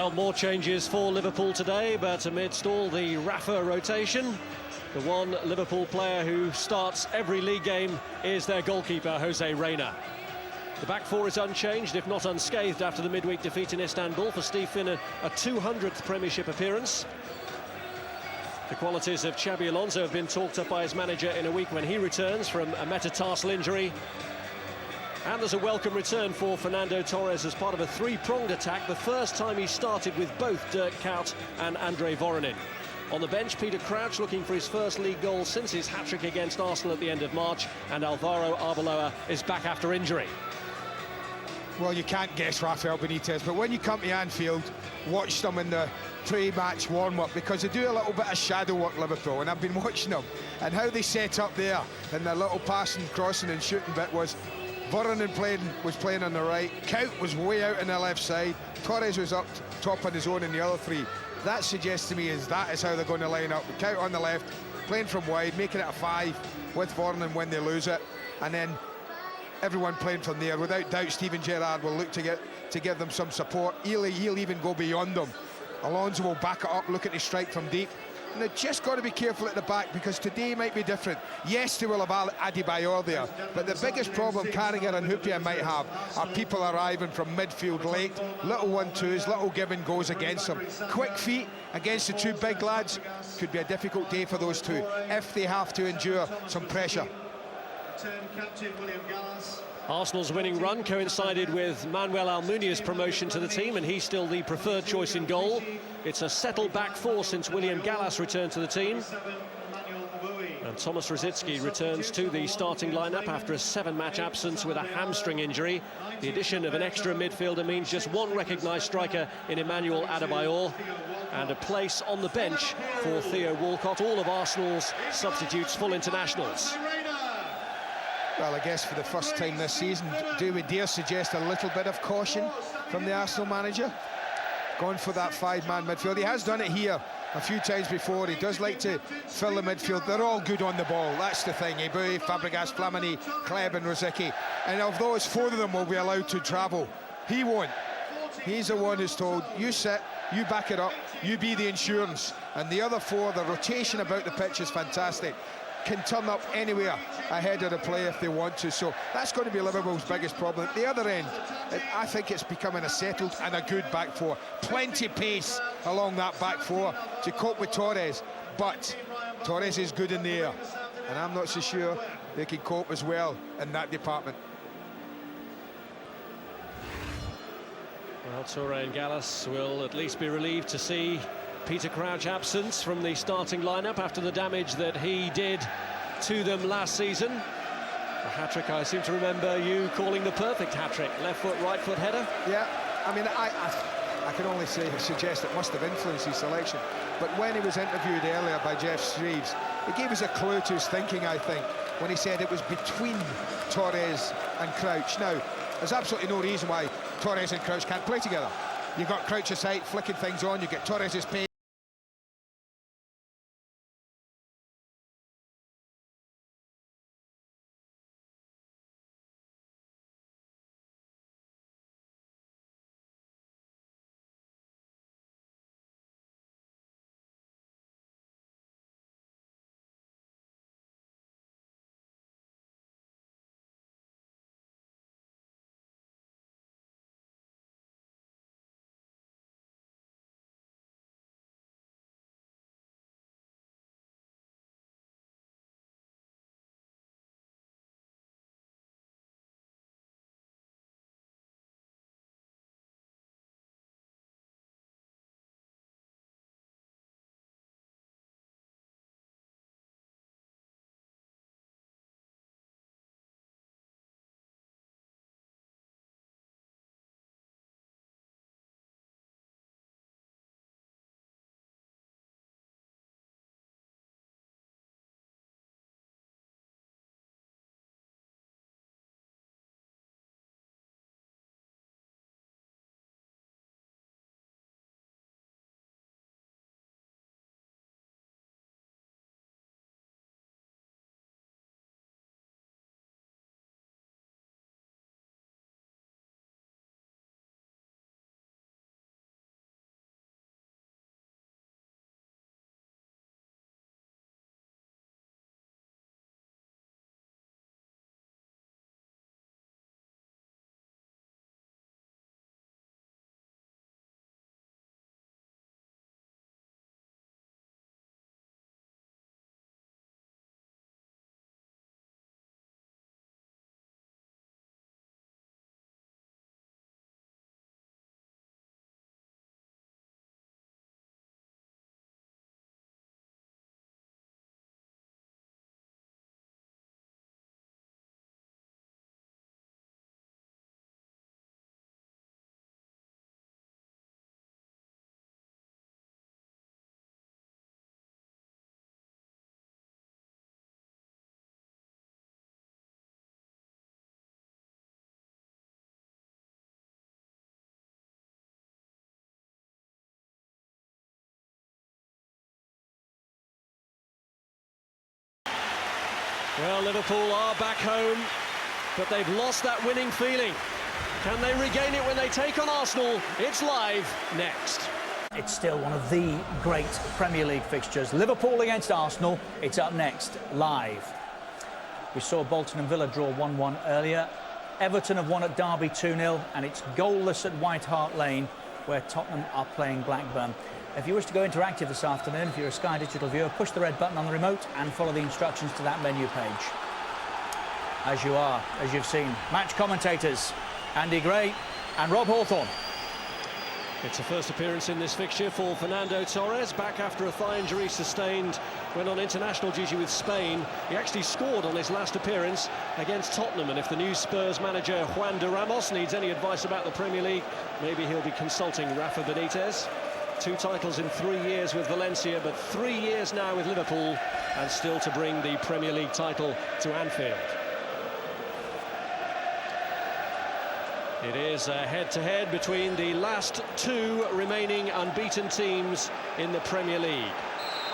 Well, more changes for Liverpool today, but amidst all the Rafa rotation, the one Liverpool player who starts every league game is their goalkeeper, Jose Reina. The back four is unchanged, if not unscathed, after the midweek defeat in Istanbul for Steve Finn, a 200th Premiership appearance. The qualities of Xabi Alonso have been talked up by his manager in a week when he returns from a metatarsal injury. And there's a welcome return for Fernando Torres as part of a three-pronged attack, the first time he started with both Dirk Kuyt and Andre Voronin. On the bench, Peter Crouch looking for his first league goal since his hat-trick against Arsenal at the end of March, and Alvaro Arbeloa is back after injury. Well, you can't guess Rafael Benitez, but when you come to Anfield, watch them in the pre-match warm-up, because they do a little bit of shadow work, Liverpool, and I've been watching them, and how they set up there, and their little passing, crossing and shooting bit was Voronin was playing on the right, Kuyt was way out on the left side, Torres was up top on his own in the other three. That suggests to me that is how they're going to line up. Kuyt on the left, playing from wide, making it a 5 with Voronin when they lose it, and then everyone playing from there. Without doubt, Steven Gerrard will look to give them some support. He'll even go beyond them. Alonso will back it up, looking to strike from deep. And they've just got to be careful at the back, because today might be different. Yes, they will have Adebayor there, but the biggest problem Carragher and Hyypiä might have are people arriving from midfield late, little 1-2s, little give and goes against them. Quick feet against the two big lads could be a difficult day for those two if they have to endure some pressure. Arsenal's winning run coincided with Manuel Almunia's promotion to the team, and he's still the preferred choice in goal. It's a settled back four since William Gallas returned to the team. And Thomas Rosicky returns to the starting lineup after a 7-match absence with a hamstring injury. The addition of an extra midfielder means just one recognised striker in Emmanuel Adebayor, and a place on the bench for Theo Walcott. All of Arsenal's substitutes full internationals. Well, I guess for the first time this season, do we dare suggest a little bit of caution from the Arsenal manager? Going for that 5-man midfield. He has done it here a few times before. He does like to fill the midfield. They're all good on the ball, that's the thing. Eboué, Fabregas, Flamini, Kleb and Rosicky. And of those, 4 of them will be allowed to travel. He won't. He's the one who's told, you sit, you back it up, you be the insurance. And the other 4, the rotation about the pitch is fantastic. Can turn up anywhere ahead of the play if they want to. So that's going to be Liverpool's biggest problem. At the other end, I think it's becoming a settled and a good back four. Plenty pace along that back four to cope with Torres, but Torres is good in the air, and I'm not so sure they can cope as well in that department. Well, Toure and Gallas will at least be relieved to see Peter Crouch absent from the starting lineup after the damage that he did to them last season. A hat-trick I seem to remember you calling the perfect hat-trick. Left foot, right foot header. Yeah, I mean, I can only suggest it must have influenced his selection. But when he was interviewed earlier by Jeff Shreves, it gave us a clue to his thinking, I think, when he said it was between Torres and Crouch. Now, there's absolutely no reason why Torres and Crouch can't play together. You've got Crouch's height, flicking things on, you get Torres's pace. Well, Liverpool are back home, but they've lost that winning feeling. Can they regain it when they take on Arsenal? It's live next. It's still one of the great Premier League fixtures. Liverpool against Arsenal. It's up next, live. We saw Bolton and Villa draw 1-1 earlier. Everton have won at Derby 2-0, and it's goalless at White Hart Lane, where Tottenham are playing Blackburn. If you wish to go interactive this afternoon, if you're a Sky Digital viewer, push the red button on the remote and follow the instructions to that menu page. As you are, as you've seen, match commentators Andy Gray and Rob Hawthorne. It's a first appearance in this fixture for Fernando Torres, back after a thigh injury sustained when on international duty with Spain. He actually scored on his last appearance against Tottenham, and if the new Spurs manager Juan de Ramos needs any advice about the Premier League, maybe he'll be consulting Rafa Benitez. 2 titles in 3 years with Valencia, but 3 years now with Liverpool, and still to bring the Premier League title to Anfield. It is a head-to-head between the last 2 remaining unbeaten teams in the Premier League.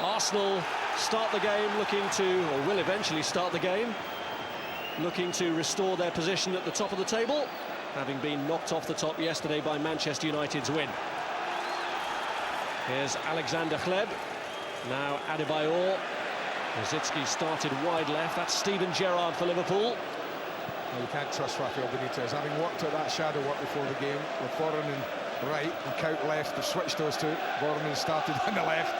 Arsenal start the game looking to, or will eventually start the game, looking to restore their position at the top of the table, having been knocked off the top yesterday by Manchester United's win. Here's Alexander Hleb, now Adebayor. Rosicky started wide left, that's Steven Gerrard for Liverpool. Well, you can't trust Rafael Benitez, having worked at that shadow work before the game, with Voronin right and Cout left. They've switched those two. Voronin started on the left,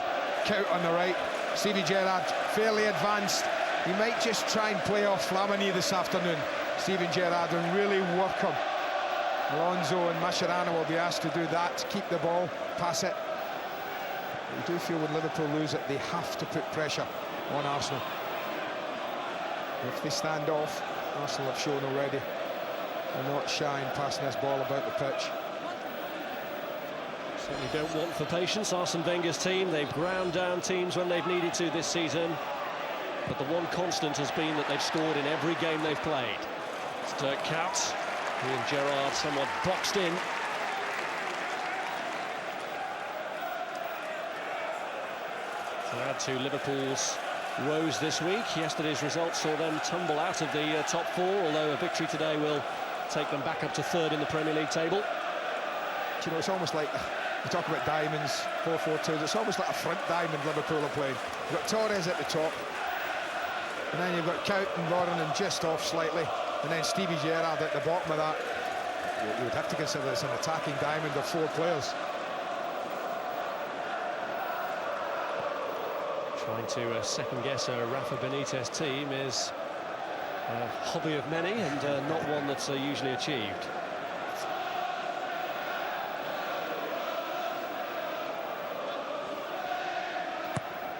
Cout on the right. Steven Gerrard fairly advanced. He might just try and play off Flamini this afternoon, Steven Gerrard, and really work him. Alonso and Mascherano will be asked to do that, to keep the ball, pass it. But you do feel when Liverpool lose it, they have to put pressure on Arsenal. If they stand off, Arsenal have shown already they're not shy in passing this ball about the pitch. Certainly don't want for patience, Arsene Wenger's team. They've ground down teams when they've needed to this season, but the one constant has been that they've scored in every game they've played. It's Dirk Kuyt, he and Gerrard somewhat boxed in. To add to Liverpool's woes this week, yesterday's results saw them tumble out of the top 4, although a victory today will take them back up to 3rd in the Premier League table. Do you know, it's almost like, you talk about diamonds, 4-4-2s, it's almost like a front diamond Liverpool are playing. You've got Torres at the top, and then you've got Cout and Voronin just off slightly, and then Stevie Gerrard at the bottom of that. You would have to consider this an attacking diamond of 4 players. Trying to second-guess a Rafa Benitez team is a hobby of many, and not one that's usually achieved.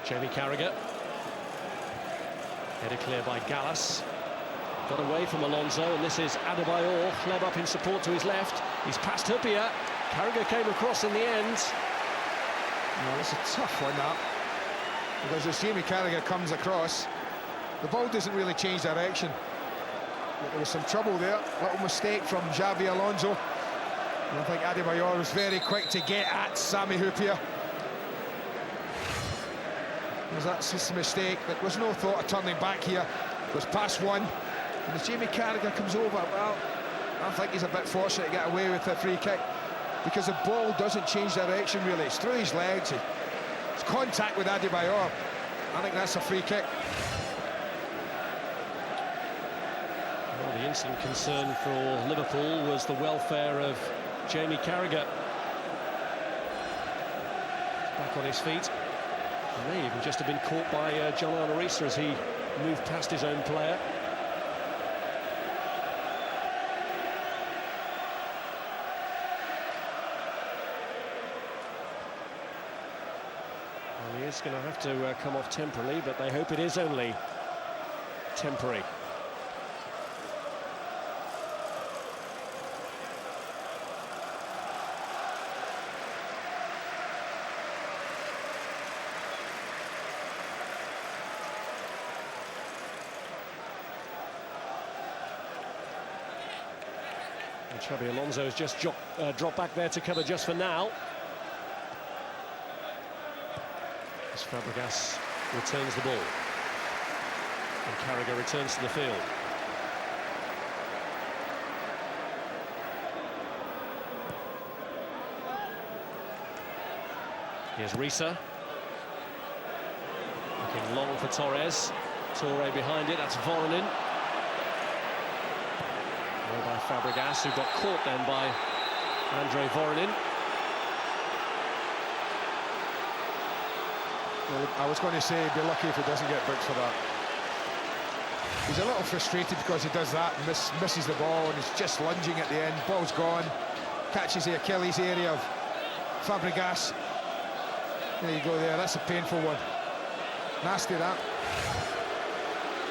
Jamie Carragher. Headed clear by Gallas. Got away from Alonso, and this is Adebayor. Hleb up in support to his left. He's past Hyypiä. Carragher came across in the end. No, it's a tough one, that. Because as Jamie Carragher comes across, the ball doesn't really change direction. There was some trouble there, little mistake from Xabi Alonso. And I think Adebayor was very quick to get at Sami Hyypiä. That's just a mistake. There was no thought of turning back here. It was past one. And as Jamie Carragher comes over, well, I think he's a bit fortunate to get away with a free kick, because the ball doesn't change direction really. It's through his legs. It's contact with Adebayor. I think that's a free kick. Well, the instant concern for Liverpool was the welfare of Jamie Carragher. Back on his feet. He may even just have been caught by John Arnorisa as he moved past his own player. Well, he is going to have to come off temporarily, but they hope it is only temporary. Xabi Alonso has just dropped back there to cover just for now. As Fabregas returns the ball. And Carragher returns to the field. Here's Risa. Looking long for Torres. Toure behind it, that's Voronin. Away by Fabregas, who got caught then by Andre Voronin. Well, I was going to say he'd be lucky if he doesn't get booked for that. He's a little frustrated because he does that and misses the ball, and he's just lunging at the end. Ball's gone, catches the Achilles area of Fabregas. There you go there, that's a painful one. Nasty that.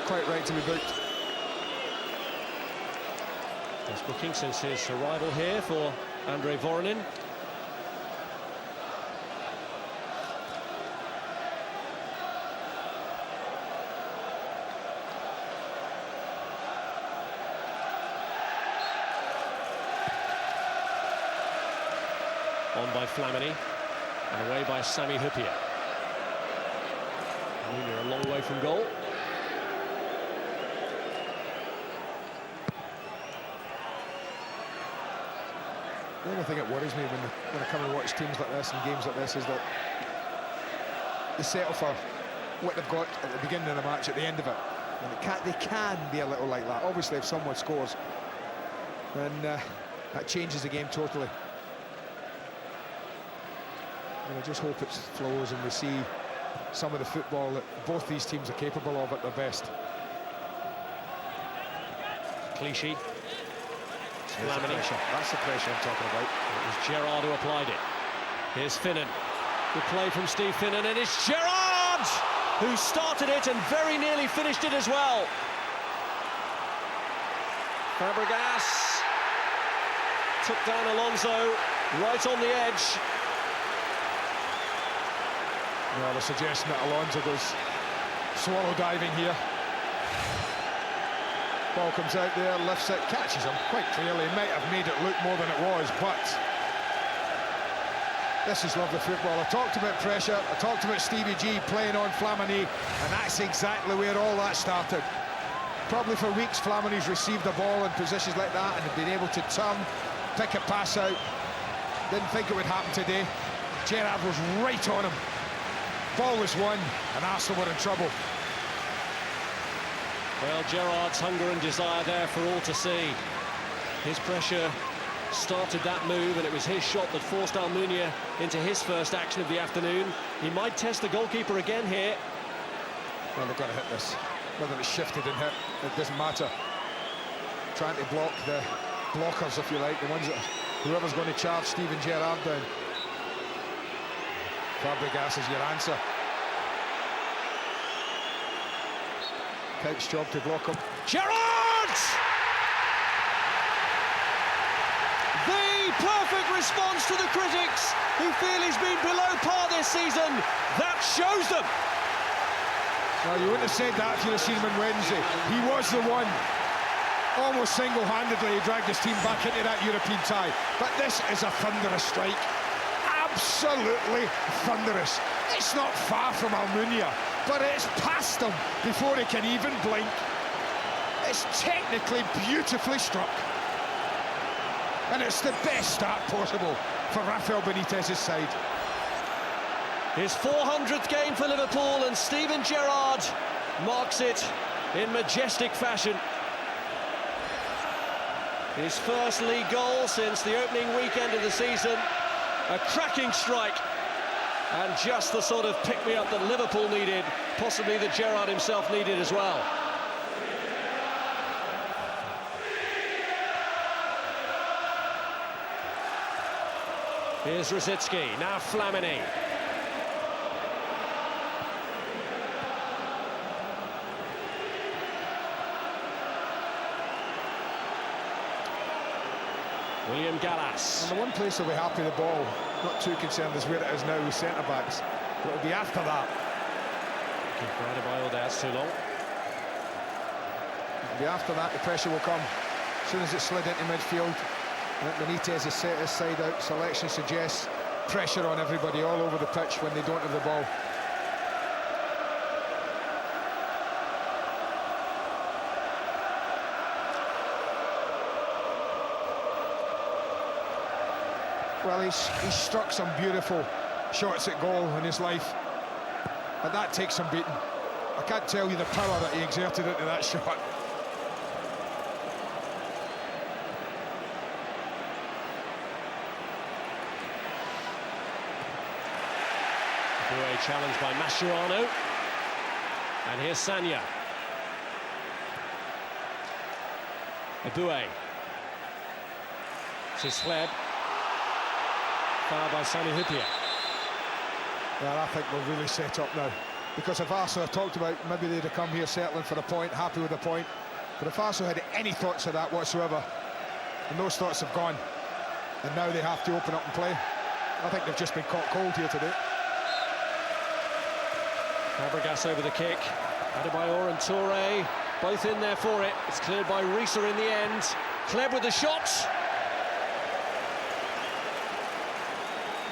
Quite right to be booked. First booking since his arrival here for Andre Voronin. On by Flamini and away by Sami Hyypiä. Almunia a long way from goal. The only thing that worries me when I come and watch teams like this and games like this is that they settle for what they've got at the beginning of the match at the end of it. And they can be a little like that. Obviously, if someone scores, then that changes the game totally. And I just hope it flows and we see some of the football that both these teams are capable of at their best. Clichy. That's the pressure I'm talking about. It was Gerrard who applied it. Here's Finnan. Good play from Steve Finnan, and it's Gerrard who started it and very nearly finished it as well. Fabregas took down Alonso right on the edge. Well, the suggestion that Alonso goes swallow diving here. Ball comes out there, lifts it, catches him quite clearly. He might have made it look more than it was, but this is lovely football. I talked about pressure, I talked about Stevie G playing on Flamini, and that's exactly where all that started. Probably for weeks, Flamini's received the ball in positions like that and been able to turn, pick a pass out. Didn't think it would happen today. Gerrard was right on him. Ball was won, and Arsenal were in trouble. Well, Gerrard's hunger and desire there for all to see. His pressure started that move, and it was his shot that forced Almunia into his first action of the afternoon. He might test the goalkeeper again here. Well, they've got to hit this. Whether it's shifted and hit, it doesn't matter. Trying to block the blockers, if you like, the ones that whoever's going to charge Steven Gerrard down. Fabregas is your answer. Kite's job to block him. Gerrard! The perfect response to the critics who feel he's been below par this season. That shows them. Well, you wouldn't have said that if you'd have seen him on Wednesday. He was the one. Almost single-handedly, he dragged his team back into that European tie. But this is a thunderous strike. Absolutely thunderous. It's not far from Almunia, but it's past him before he can even blink. It's technically beautifully struck. And it's the best start possible for Rafael Benitez's side. His 400th game for Liverpool, and Steven Gerrard marks it in majestic fashion. His first league goal since the opening weekend of the season. A cracking strike, and just the sort of pick-me-up that Liverpool needed, possibly that Gerrard himself needed as well. Here's Rosicky, now Flamini. William Gallas. And the one place they'll be happy the ball, not too concerned as where it is now with centre-backs. But it'll be after that. Provided by Odegaard too long. It'll be after that, the pressure will come. As soon as it slid into midfield, Benitez has set his side out. Selection suggests pressure on everybody all over the pitch when they don't have the ball. Well, he's struck some beautiful shots at goal in his life, but that takes some beating. I can't tell you the power that he exerted into that shot. Boué challenged by Mascherano. And here's Sanya. Boué. This is Fleb. Foul by Sami Hyypiä. Well, I think we're really set up now. Because if Arsenal talked about maybe they'd have come here settling for a point, happy with a point. But if Arsenal had any thoughts of that whatsoever, and those thoughts have gone, and now they have to open up and play, I think they've just been caught cold here today. Fabregas over the kick. Adebayor and Touré both in there for it. It's cleared by Risa in the end. Kleb with the shot.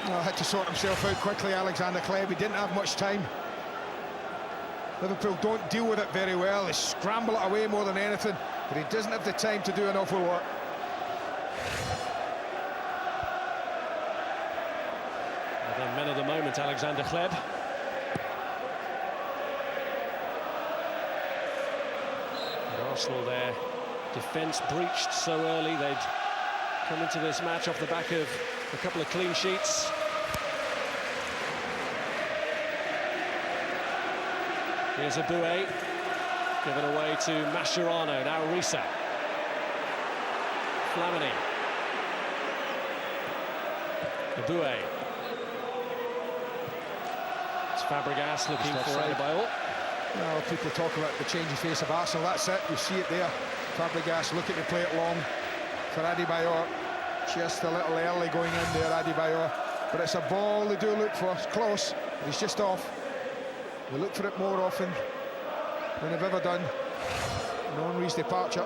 Well, had to sort himself out quickly, Alexander Kleb. He didn't have much time. Liverpool don't deal with it very well. They scramble it away more than anything, but he doesn't have the time to do an awful lot. And then men of the moment, Alexander Kleb. And Arsenal, their defence breached so early. They'd come into this match off the back of a couple of clean sheets. Here's Boué, given away to Mascherano, now Risa. Flamini. Boué. It's Fabregas looking for Adebayor. Well, people talk about the changing face of Arsenal. That's it, you see it there. Fabregas looking to play it long for Adebayor. Just a little early going in there, Adebayor. But it's a ball they do look for. It's close, but he's just off. They look for it more often than they've ever done. And Henry's departure.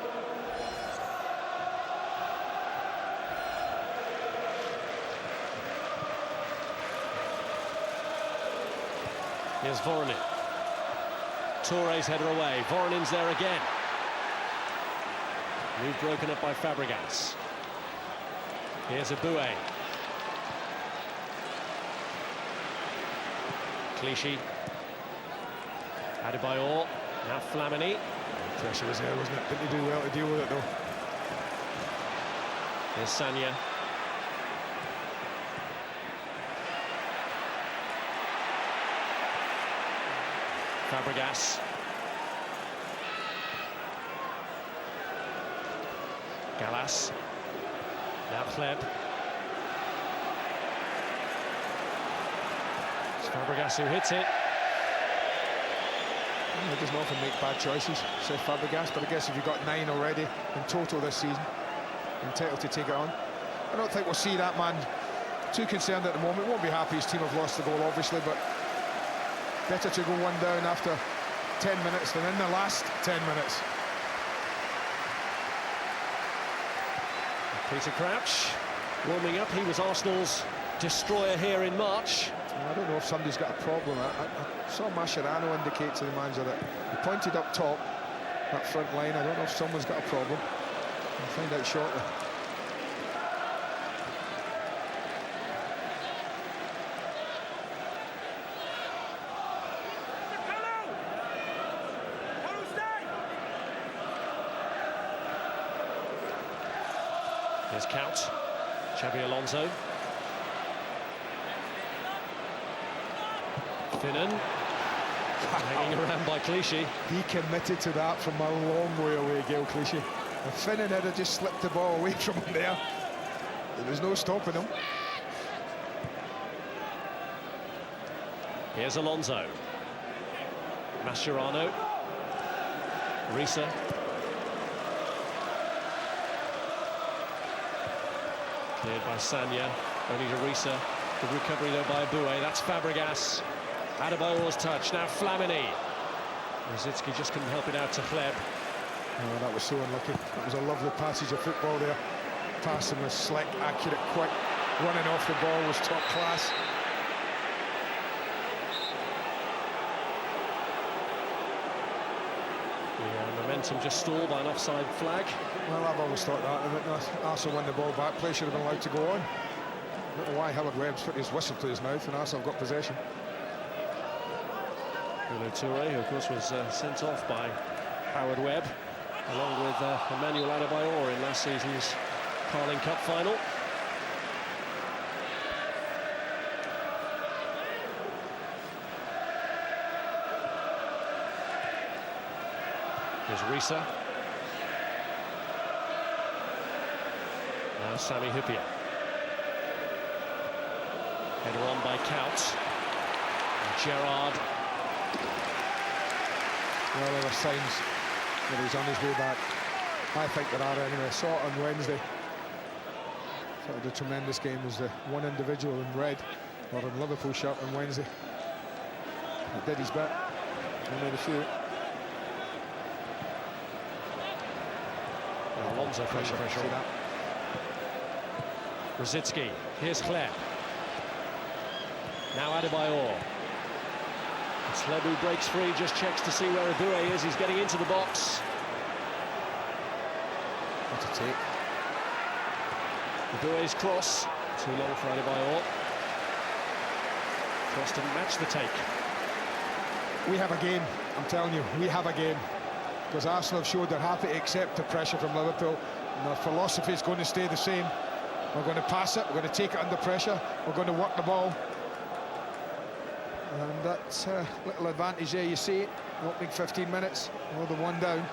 Here's Voronin. Touré's header away. Voronin's there again. Move broken up by Fabregas. Here's Boué. Clichy. Adebayor, now Flamini. Pressure was there, wasn't it? Didn't he do well to deal with it, though? Here's Sanya. Fabregas. Gallas. Now Kleb. It's Fabregas who hits it. He doesn't often make bad choices, said Fabregas, but I guess if you've got 9 already in total this season, you're entitled to take it on. I don't think we'll see that man too concerned at the moment. Won't be happy his team have lost the goal, obviously, but better to go one down after 10 minutes than in the last 10 minutes. Peter Crouch warming up. He was Arsenal's destroyer here in March. I don't know if somebody's got a problem. I saw Mascherano indicate to the manager that he pointed up top, that front line. I don't know if someone's got a problem. We'll find out shortly. Here's Count, Xabi Alonso. Finnan, hanging around by Clichy. He committed to that from a long way away, Gael Clichy. If Finnan had just slipped the ball away from him there was no stopping him. Here's Alonso. Mascherano. Risa. Cleared by Sanya. Only to Risa. Good recovery though by Boué. That's Fabregas. Adebayor's touch. Now Flamini. Rosicki just couldn't help it out to Kleb. Oh, that was so unlucky. That was a lovely passage of football there. Passing was slick, accurate, quick. Running off the ball was top class. The momentum just stalled by an offside flag. Well, I've always thought that. Arsenal won the ball back. Play should have been allowed to go on. I don't know why Howard Webb's put his whistle to his mouth, and Arsenal have got possession. Toure, who of course was sent off by Howard Webb, along with Emmanuel Adebayor in last season's Carling Cup final. Here's Risa. Now Sami Hyypiä. Header on by Couch. Gerrard. Well, there were signs that he was on his way back. I think there are anyway. I saw it on Wednesday. Thought it was a tremendous game. There's the one individual in red, or in Liverpool shirt on Wednesday. He did his bit. He made a few. Alonso pressure. See that? Rosicki. Here's Hleb. Now Adebayor. It's Hleb who breaks free, just checks to see where Aboué is. He's getting into the box. What a take. Aboué's cross. Too long for Adebayor. Cross didn't match the take. We have a game, I'm telling you, we have a game. Because Arsenal have showed they're happy to accept the pressure from Liverpool. And their philosophy is going to stay the same. We're going to pass it, we're going to take it under pressure, we're going to work the ball. And that's a little advantage there, you see it. Opening 15 minutes, well, the one down.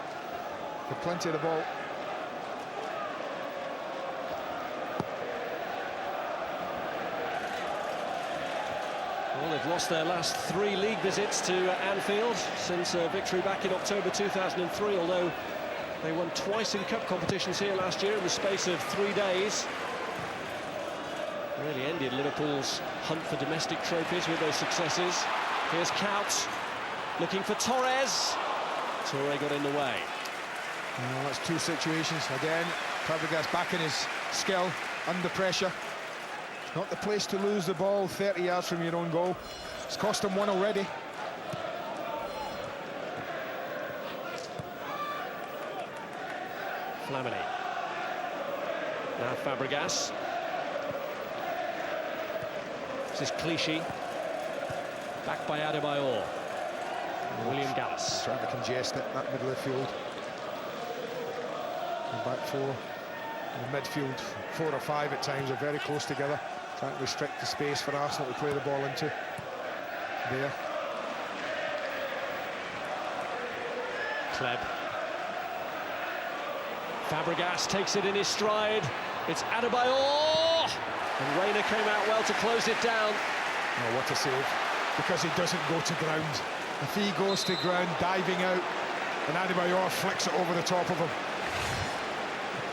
With plenty of the ball. Well, they've lost their last 3 league visits to Anfield since a victory back in October 2003, although they won twice in cup competitions here last year in the space of 3 days. Really ended Liverpool's hunt for domestic trophies with those successes. Here's Couch looking for Torres. Toure got in the way. Well, that's 2 situations. Again, Fabregas back in his skill, under pressure. Not the place to lose the ball 30 yards from your own goal. It's cost him 1 already. Flamini. Now Fabregas. This is Clichy. Back by Adebayor. William Gallas. Trying to congest it, that middle of the field. The back 4. The midfield 4 or 5 at times are very close together. Trying to restrict the space for Arsenal to play the ball into. There. Hleb. Fabregas takes it in his stride. It's Adebayor! And Reina came out well to close it down. Oh, what a save. Because he doesn't go to ground. If he goes to ground, diving out, and Adebayor flicks it over the top of him.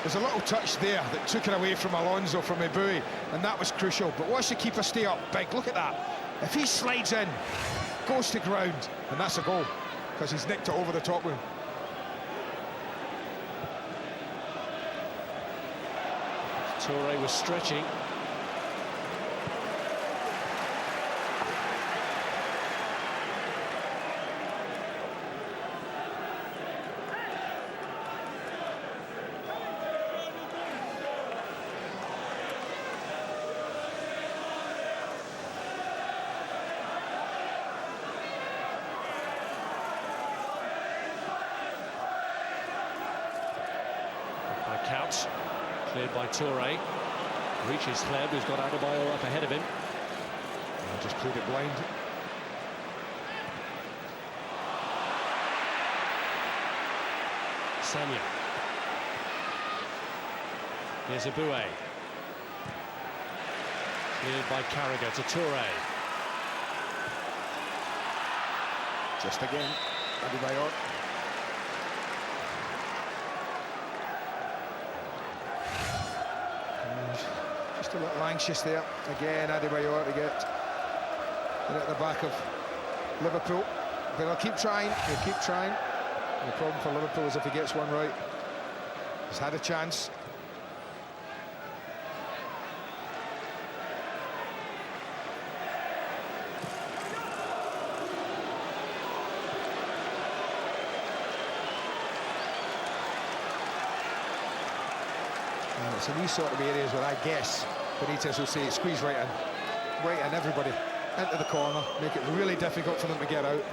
There's a little touch there that took it away from Alonso, from Aboué, and that was crucial. But watch the keeper stay up big. Look at that. If he slides in, goes to ground, and that's a goal, because he's nicked it over the top of him. Toure was stretching. Couch, cleared by Toure. Reaches Hleb, who's got Adebayor up ahead of him. Just played it blind. Sanya. Here's Aboué. Cleared by Carragher to Toure. Just again, Adebayor. Just a little anxious there. Again, Adebayor to get it at the back of Liverpool. But they'll keep trying, they'll keep trying. The problem for Liverpool is if he gets one right. He's had a chance. It's in these sort of areas where I guess Benitez will say, squeeze right in, everybody into the corner, make it really difficult for them to get out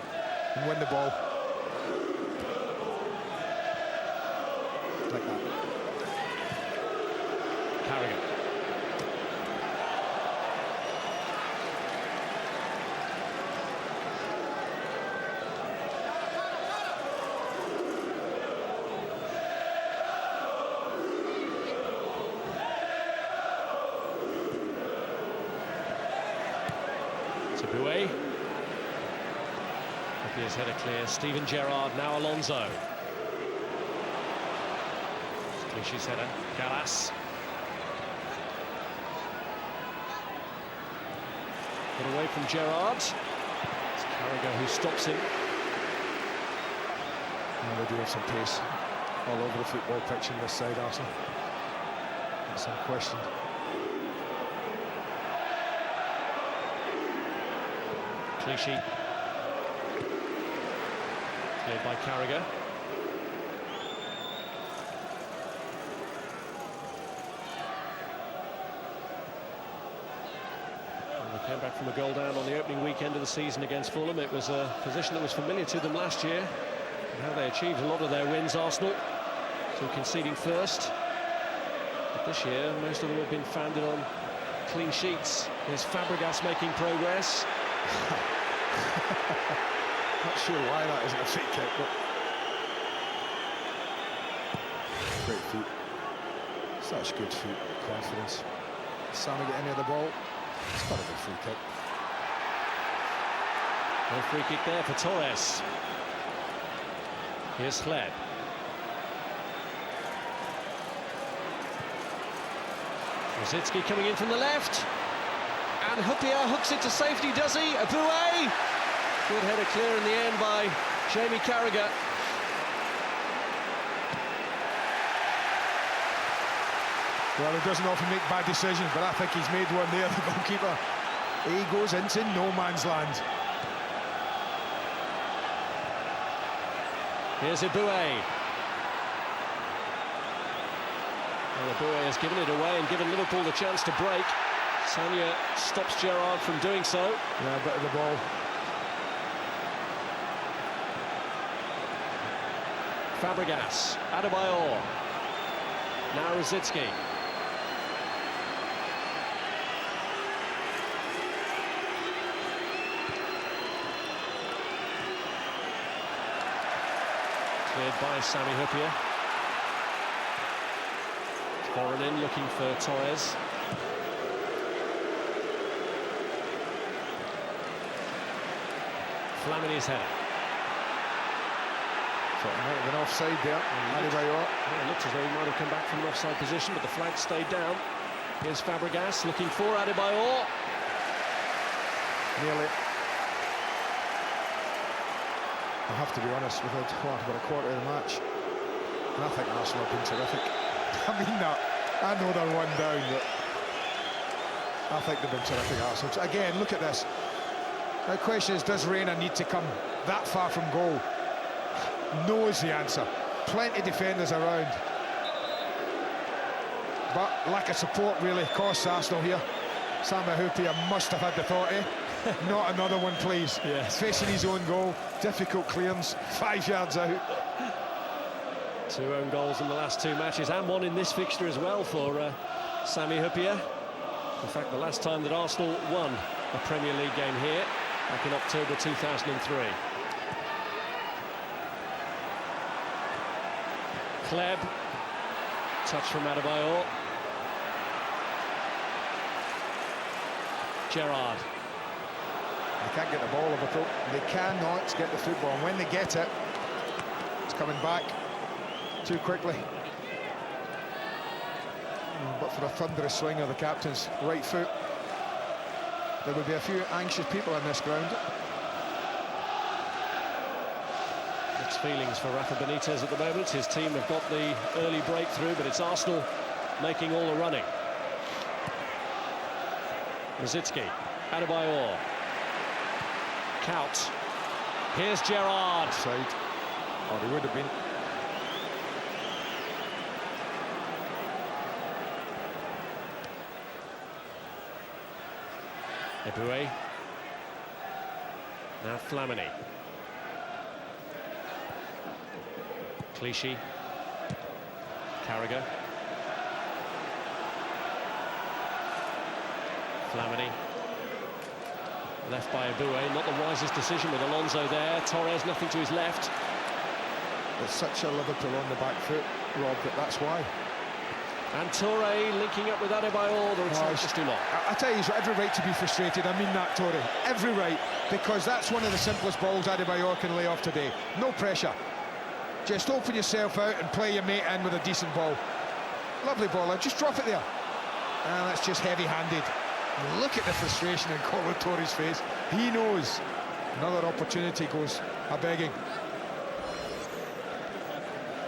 and win the ball. Like that. Carragher. To Bouet. His header clear. Steven Gerrard, now Alonso. Clichy's header. Gallas. Get away from Gerrard. It's Carragher who stops him. And they do have some pace all over the football pitch on this side, Arsenal. That's unquestioned. Clichy. Cleared by Carragher. They came back from a goal down on the opening weekend of the season against Fulham. It was a position that was familiar to them last year, and how they achieved a lot of their wins, Arsenal, so conceding first. But this year, most of them have been founded on clean sheets. There's Fabregas making progress. Not sure why that isn't a free kick, but great feet. Such good feet, confidence. Sammy getting near the ball. It's got a good free kick. No free kick there for Torres. Here's Hleb. Rosicky coming in from the left. And Huppier hooks it to safety, does he? Bouet! Good header clear in the end by Jamie Carragher. Well, he doesn't often make bad decisions, but I think he's made one there, the goalkeeper. He goes into no man's land. Here's Bouet. Well, Bouet has given it away and given Liverpool the chance to break. Sanya stops Gerrard from doing so. Yeah, a bit of the ball. Fabregas, Adebayor. Now Rosicky. Cleared by Sami Hyypiä. Foreign in looking for Torres. Flamini's header. So it might have been offside there. Adebayor. It looks as though he might have come back from an offside position, but the flag stayed down. Here's Fabregas looking for Adebayor. Nearly. I have to be honest, we've had about a quarter of the match, and I think Arsenal have been terrific. I mean that. I know they're one down, but I think they've been terrific, Arsenal. So again, look at this. The question is, does Reina need to come that far from goal? No is the answer. Plenty of defenders around. But lack of support really costs Arsenal here. Sami Hyypiä must have had the thought, eh? Not another one, please. Yes. Facing his own goal, difficult clearance, 5 yards out. 2 own goals in the last 2 matches, and 1 in this fixture as well for Sami Hyypiä. In fact, the last time that Arsenal won a Premier League game here, back in October 2003. Hleb, touch from Adebayor. Gerrard. They can't get the ball, Liverpool. They cannot get the football, and when they get it, it's coming back too quickly. But for a thunderous swing of the captain's right foot, there would be a few anxious people on this ground. Mixed feelings for Rafa Benitez at the moment. His team have got the early breakthrough, but it's Arsenal making all the running. Rosicky, Adebayor. Count. Here's Gerrard. Side. Oh, they would have been. Eboué. Now Flamini. Clichy. Carragher. Flamini. Left by Eboué, not the wisest decision with Alonso there. Torres, nothing to his left. There's such a Liverpool on the back foot, Rob, that's why. And Touré linking up with Adebayor, the return just do not. I tell you, he's got every right to be frustrated. I mean that, Touré. Every right, because that's one of the simplest balls Adebayor can lay off today. No pressure. Just open yourself out and play your mate in with a decent ball. Lovely ball, just drop it there. And that's just heavy-handed. Look at the frustration in Colo Touré's face. He knows another opportunity goes a-begging.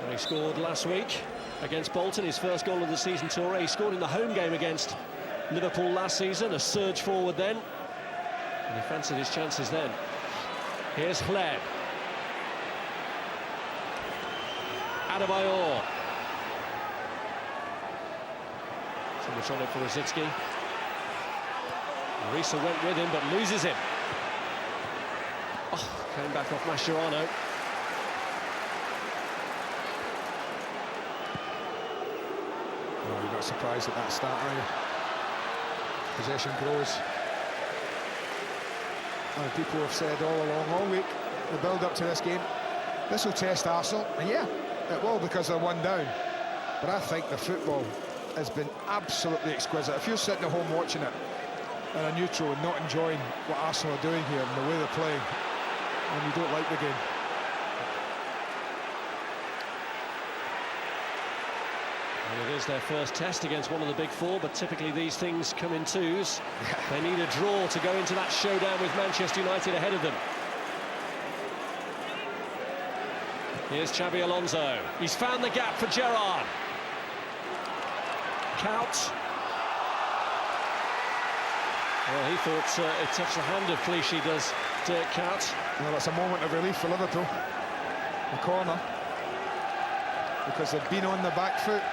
Well, he scored last week against Bolton, his first goal of the season. Touré, he scored in the home game against Liverpool last season, a surge forward then. And he fancied his chances then. Here's Hleb. Adebayor. So much on it for Rosicky. Risa went with him, but loses him. Oh, came back off Mascherano. Oh, you're not surprised at that start, are you? Possession grows. And people have said all along, all week, the build-up to this game, this will test Arsenal. And yeah, it will, because they're one down. But I think the football has been absolutely exquisite. If you're sitting at home watching it, and a neutral and not enjoying what Arsenal are doing here and the way they're playing, and you don't like the game. Well, it is their first test against one of the big four, but typically these things come in twos. They need a draw to go into that showdown with Manchester United ahead of them. Here's Xabi Alonso. He's found the gap for Gerrard. Count. Well, he thought it touched the hand of Clichy, does Dirk Kuyt. Well, it's a moment of relief for Liverpool. The corner. Because they've been on the back foot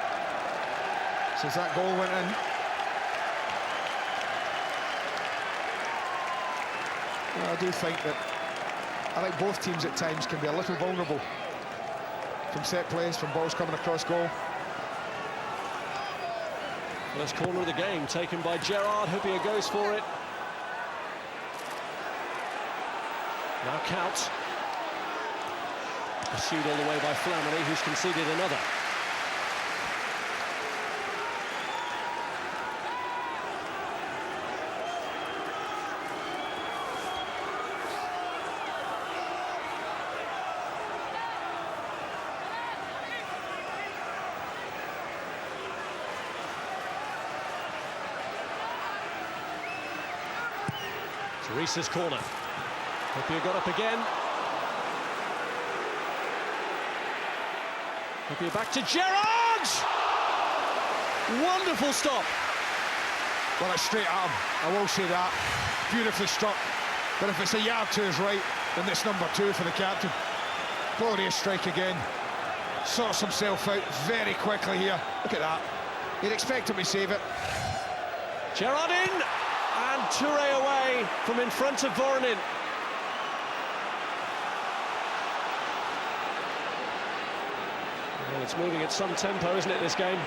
since that goal went in. Well, I do think that both teams at times can be a little vulnerable from set plays, from balls coming across goal. First corner of the game taken by Gerrard. Huppier goes for it. Now Kuyt. Pursued all the way by Flamini, who's conceded another. Risa's corner. Huppier got up again. Huppier back to Gerrard! Wonderful stop. Well, it's straight at him, I will say that. Beautifully struck. But if it's a yard to his right, then it's number 2 for the captain. Glorious strike again. Sorts himself out very quickly here. Look at that. You'd expect him to save it. Gerrard in! And Touré away from in front of Voronin. Well, it's moving at some tempo, isn't it, this game?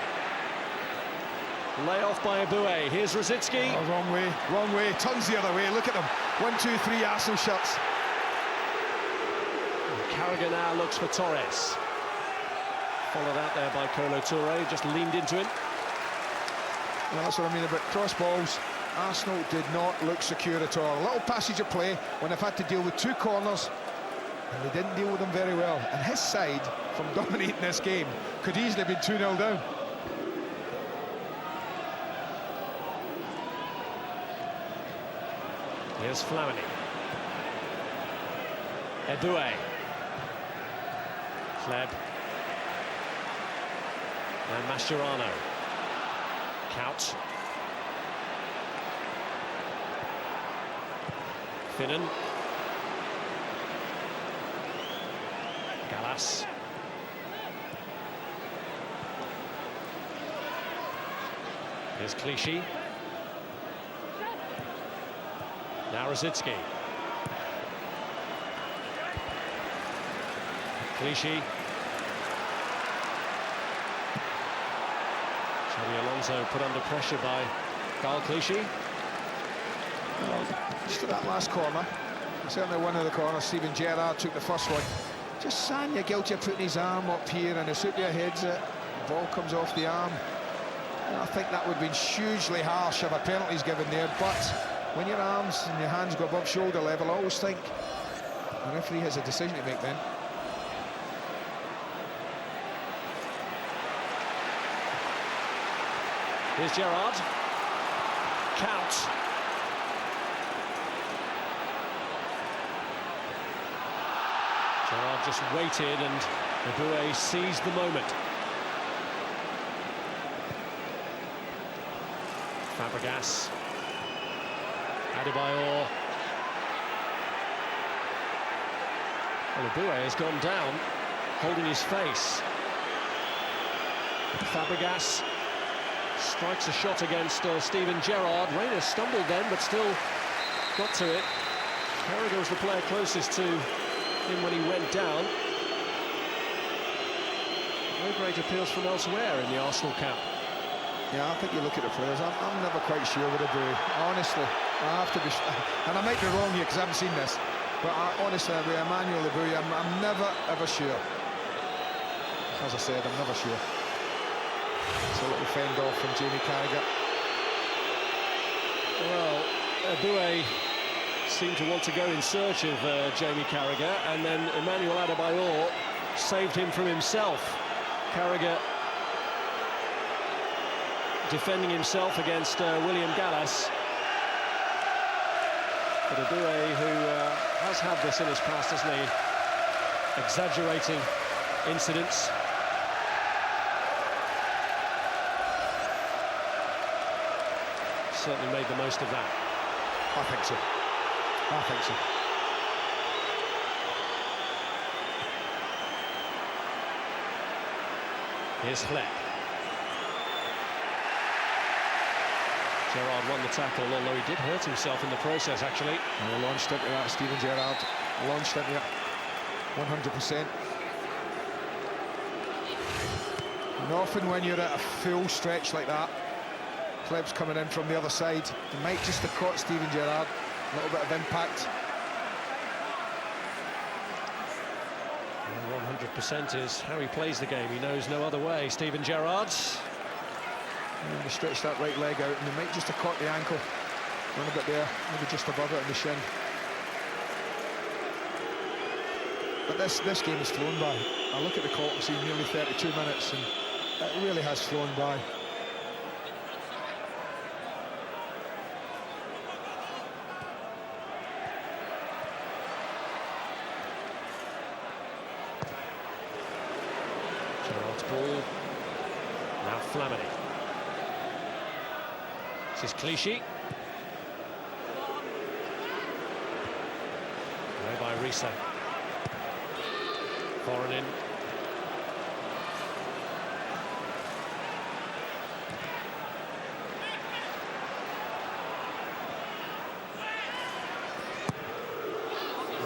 Lay off by Eboué. Here's Rosicky. Oh, wrong way, wrong way. Turns the other way. Look at them. 1, 2, 3 Arsenal shots. And Carragher now looks for Torres. Followed out there by Colo Touré. Just leaned into him. Well, that's what I mean about cross balls. Arsenal did not look secure at all. A little passage of play when they've had to deal with 2 corners, and they didn't deal with them very well. And his side, from dominating this game, could easily have been 2-0 down. Here's Flamini. Eboué. Hleb. And Mascherano. Kuyt. Finnan. Gallas. Here's Clichy. Now Rosicky. Clichy. Xabi Alonso put under pressure by Carl Clichy. Just at that last corner, certainly one of the corners, Steven Gerrard took the first one. Just Sanya guilty of putting his arm up here, and Asupia heads it, the ball comes off the arm. And I think that would have been hugely harsh if a penalty's given there, but when your arms and your hands go above shoulder level, I always think the referee has a decision to make then. Here's Gerrard. Count. Gerrard just waited and Eboué seized the moment. Fabregas. Adebayor. Well, Eboué has gone down, holding his face. Fabregas strikes a shot against Steven Gerrard. Reina stumbled then, but still got to it. Carragher was the player closest to him when he went down. No great appeals from elsewhere in the Arsenal camp. Yeah, I think you look at the players, I'm never quite sure what to do. Honestly, I have to be, and I might be wrong here because I haven't seen this, but honestly, with Emmanuel Eboué, I'm never, ever sure. As I said, I'm never sure. It's a little fend off from Jamie Carragher. Well, Eboué seemed to want to go in search of Jamie Carragher, and then Emmanuel Adebayor saved him from himself. Carragher defending himself against William Gallas. But Eboué, who has had this in his past, hasn't he? Exaggerating incidents. Certainly made the most of that. I think so. I think so. Here's Fleck. Gerrard won the tackle, although he did hurt himself in the process, actually. And launched into that, Steven Gerrard. Launched into it, 100%. And often when you're at a full stretch like that, Kleb's coming in from the other side. He might just have caught Steven Gerrard. A little bit of impact. 100% is how he plays the game. He knows no other way. Steven Gerrard. And he stretched that right leg out, and he might just have caught the ankle. Run a bit there, maybe just above it in the shin. But this game has flown by. I look at the clock and see nearly 32 minutes, and it really has flown by. Gerrard's ball. Now Flamini. This is Clichy. Away by Risa. Foreign in.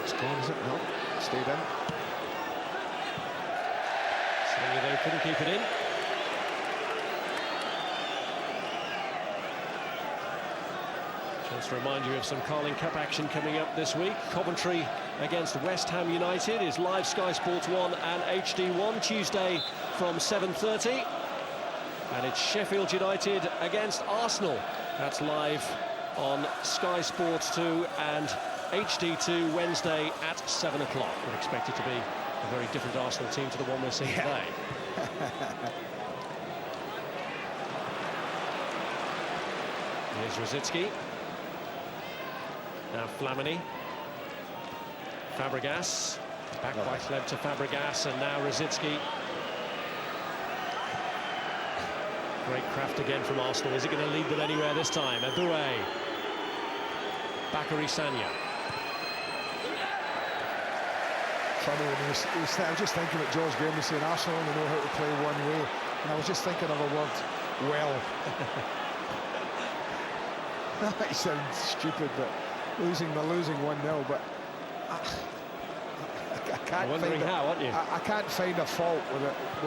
It's gone, is it? No, stayed in. Sanya, though, couldn't keep it in. Just to remind you of some Carling Cup action coming up this week. Coventry against West Ham United is live Sky Sports 1 and HD1 Tuesday from 7:30. And it's Sheffield United against Arsenal. That's live on Sky Sports 2 and HD2 Wednesday at 7 o'clock. We're expected to be a very different Arsenal team to the one we're seeing today. Here's Rosicky. Now Flamini. Fabregas. Back by Kleb to Fabregas, and now Rosicky. Great craft again from Arsenal. Is it going to lead them anywhere this time? Eboué. Bakary Sagna. Funny, when I was just thinking what George Graham was saying, Arsenal only know how to play one way, and I was just thinking of a word, well. It sounds stupid, but They're losing 1-0, but I can't wondering find how, aren't you? I can't find a fault with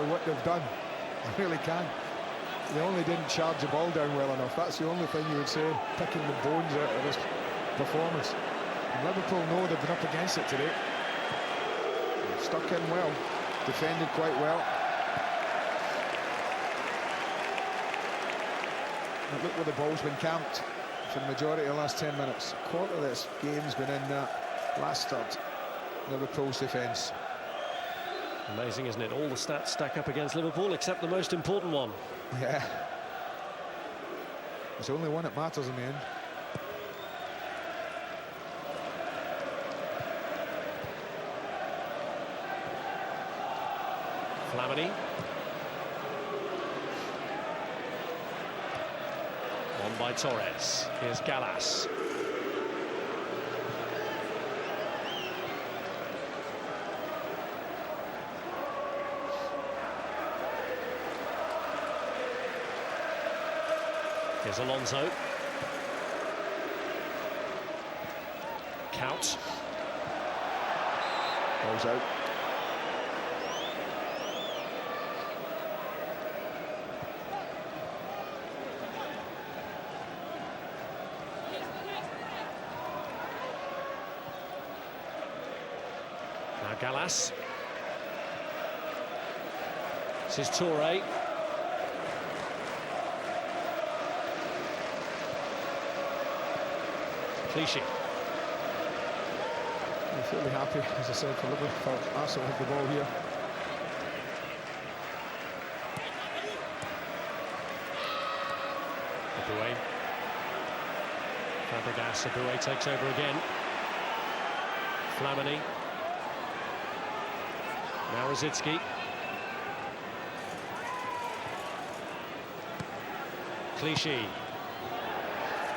what they've done. I really can't. They only didn't charge the ball down well enough. That's the only thing you would say, picking the bones out of this performance. And Liverpool know they've been up against it today. They've stuck in well, defended quite well. And look where the ball's been camped for the majority of the last 10 minutes. A quarter of this game's been in that last third. Liverpool's defence. Amazing, isn't it? All the stats stack up against Liverpool except the most important one. Yeah. There's only one that matters in the end. Flamini. Won by Torres. Here's Gallas. Here's Alonso. Count. Ball's out. Now Gallas. This is Toure. Clichy. I'm fairly happy, as I said, for Liverpool. Arsenal have the ball here. Aboué. Fabregas. Aboué takes over again. Flamini. Now Rosicki. Clichy.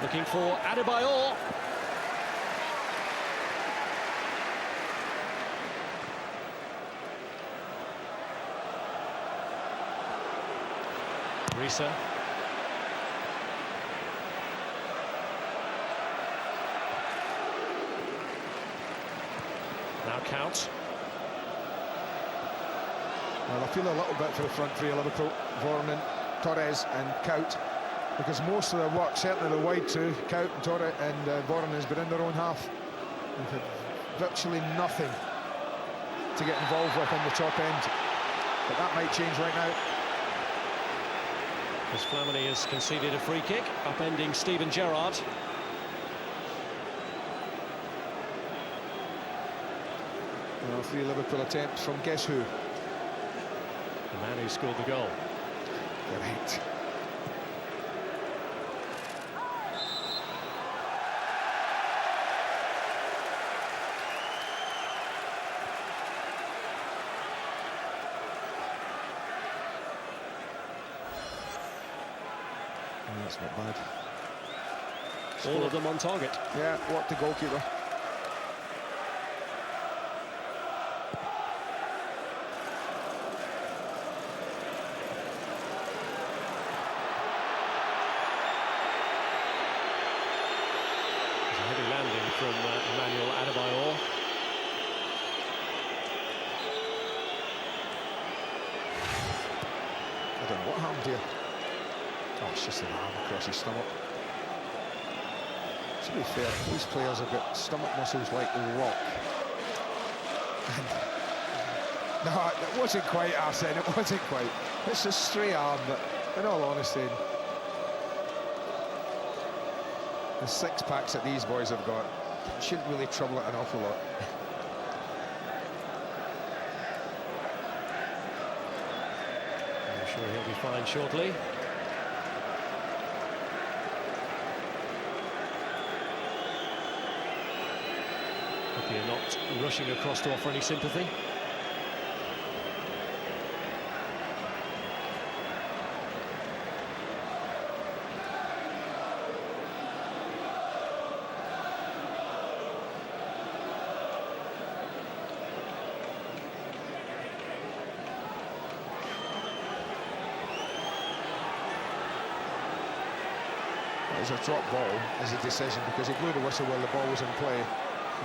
Looking for Adebayor. Risa. Now Count. Well, I feel a little bit for the front three of Liverpool, Vornen, Torres and Count, because most of their work, certainly the wide two, Count and Torres and Vornen, has been in their own half. They've had virtually nothing to get involved with in the top end, but that might change right now. As Flamini has conceded a free kick, upending Steven Gerrard. Well, 3 Liverpool attempts from guess who? The man who scored the goal. Correct. That's not bad. All of them on target. Yeah, what the goalkeeper. There's a heavy landing from Emmanuel Adebayor. I don't know what happened here. Oh, it's just an arm across his stomach. To be fair, these players have got stomach muscles like rock. No, it wasn't quite, Arsene, it wasn't quite. It's a stray arm, but in all honesty, the 6-packs that these boys have got shouldn't really trouble it an awful lot. I'm sure he'll be fine shortly. Hope you're not rushing across to offer any sympathy. It was a drop ball as a decision because he blew the whistle while the ball was in play.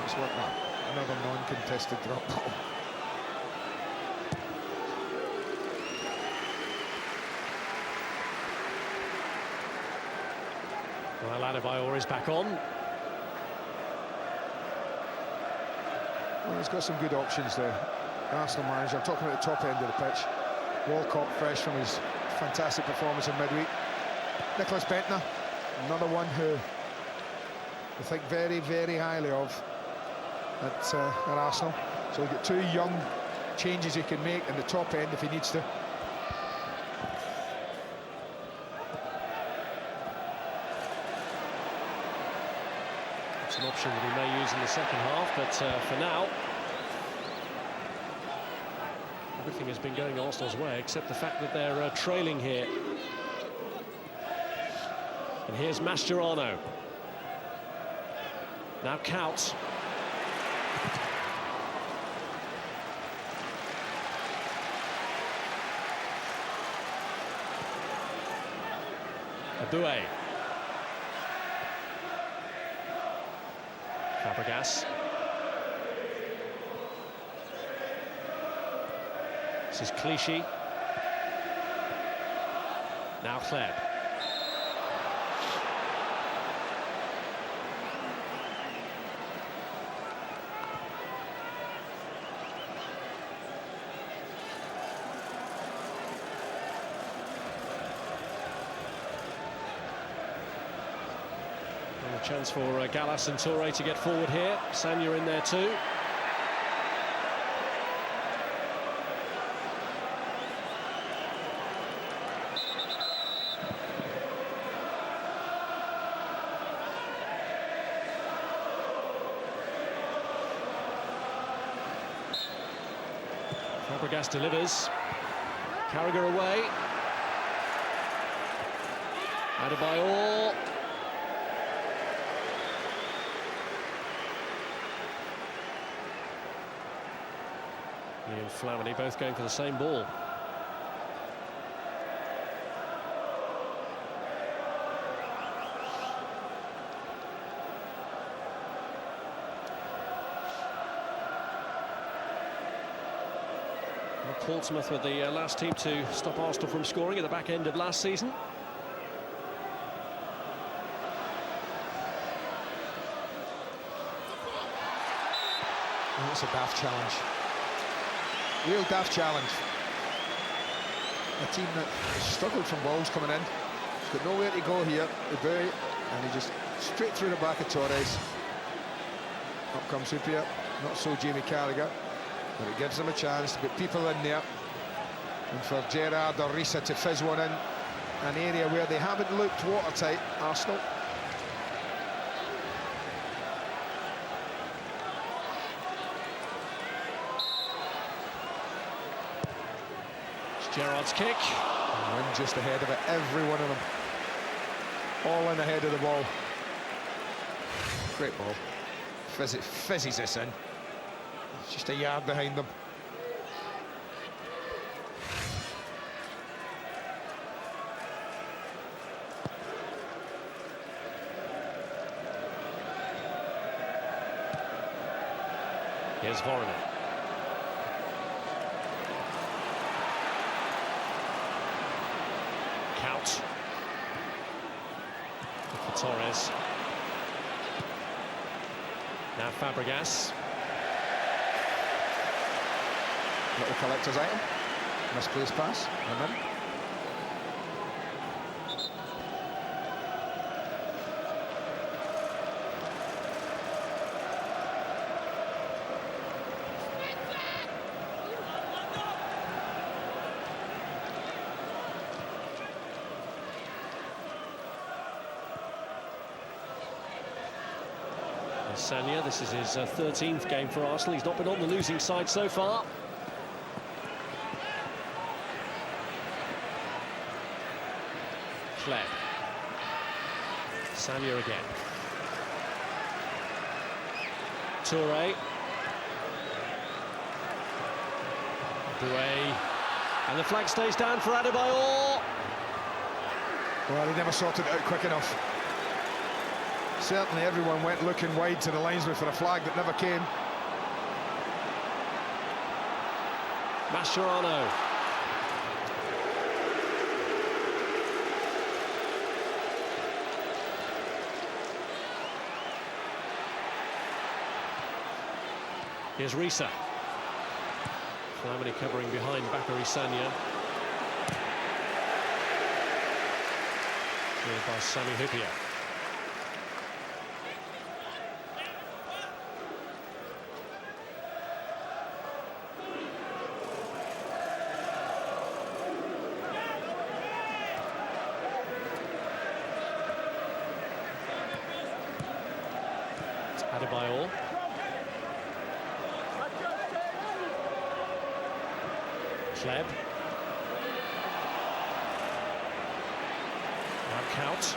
It's what that, another non-contested drop ball. Well, Adebayor is back on. Well, he's got some good options there. Arsenal manager, I'm talking about the top end of the pitch. Walcott fresh from his fantastic performance in midweek. Nicholas Bentner, another one who I think very, very highly of at Arsenal. So we've got two young changes he can make in the top end if he needs to. It's an option that he may use in the second half, but for now, everything has been going Arsenal's way, except the fact that they're trailing here. And here's Mascherano. Now Cout. Aboué. Fabregas. This is Clichy. Now Kleb. A chance for Gallas and Touré to get forward here. Sanya in there too. Fabregas delivers. Carragher away. Adebayor. And Flamini both going for the same ball. Well, Portsmouth were the last team to stop Arsenal from scoring at the back end of last season. Oh, that's a daft challenge. Real daft challenge. A team that struggled from balls coming in. He's got nowhere to go here, Aboué, and he just straight through the back of Torres. Up comes Hupia, not so Jamie Carragher, but it gives them a chance to put people in there. And for Gerrard or Risa to fizz one in an area where they haven't looked watertight, Arsenal. Gerrard's kick. And in just ahead of it, every one of them. All in ahead of the ball. Great ball. Fizzes this in. Just a yard behind them. Here's Voroner. Cout. For Torres. Now Fabregas. Little collector's item. Misplaced pass. And then. Sanya, this is his 13th game for Arsenal. He's not been on the losing side so far. Kleb. Sanya again. Touré. Aboué. And the flag stays down for Adebayor. Well, he never sorted it out quick enough. Certainly everyone went looking wide to the linesman for a flag that never came. Mascherano. Here's Risa. Flamini covering behind Bakary Sagna. Cleared by Sami Hyypiä. It's Adebayor. Kleb. Now Kaut.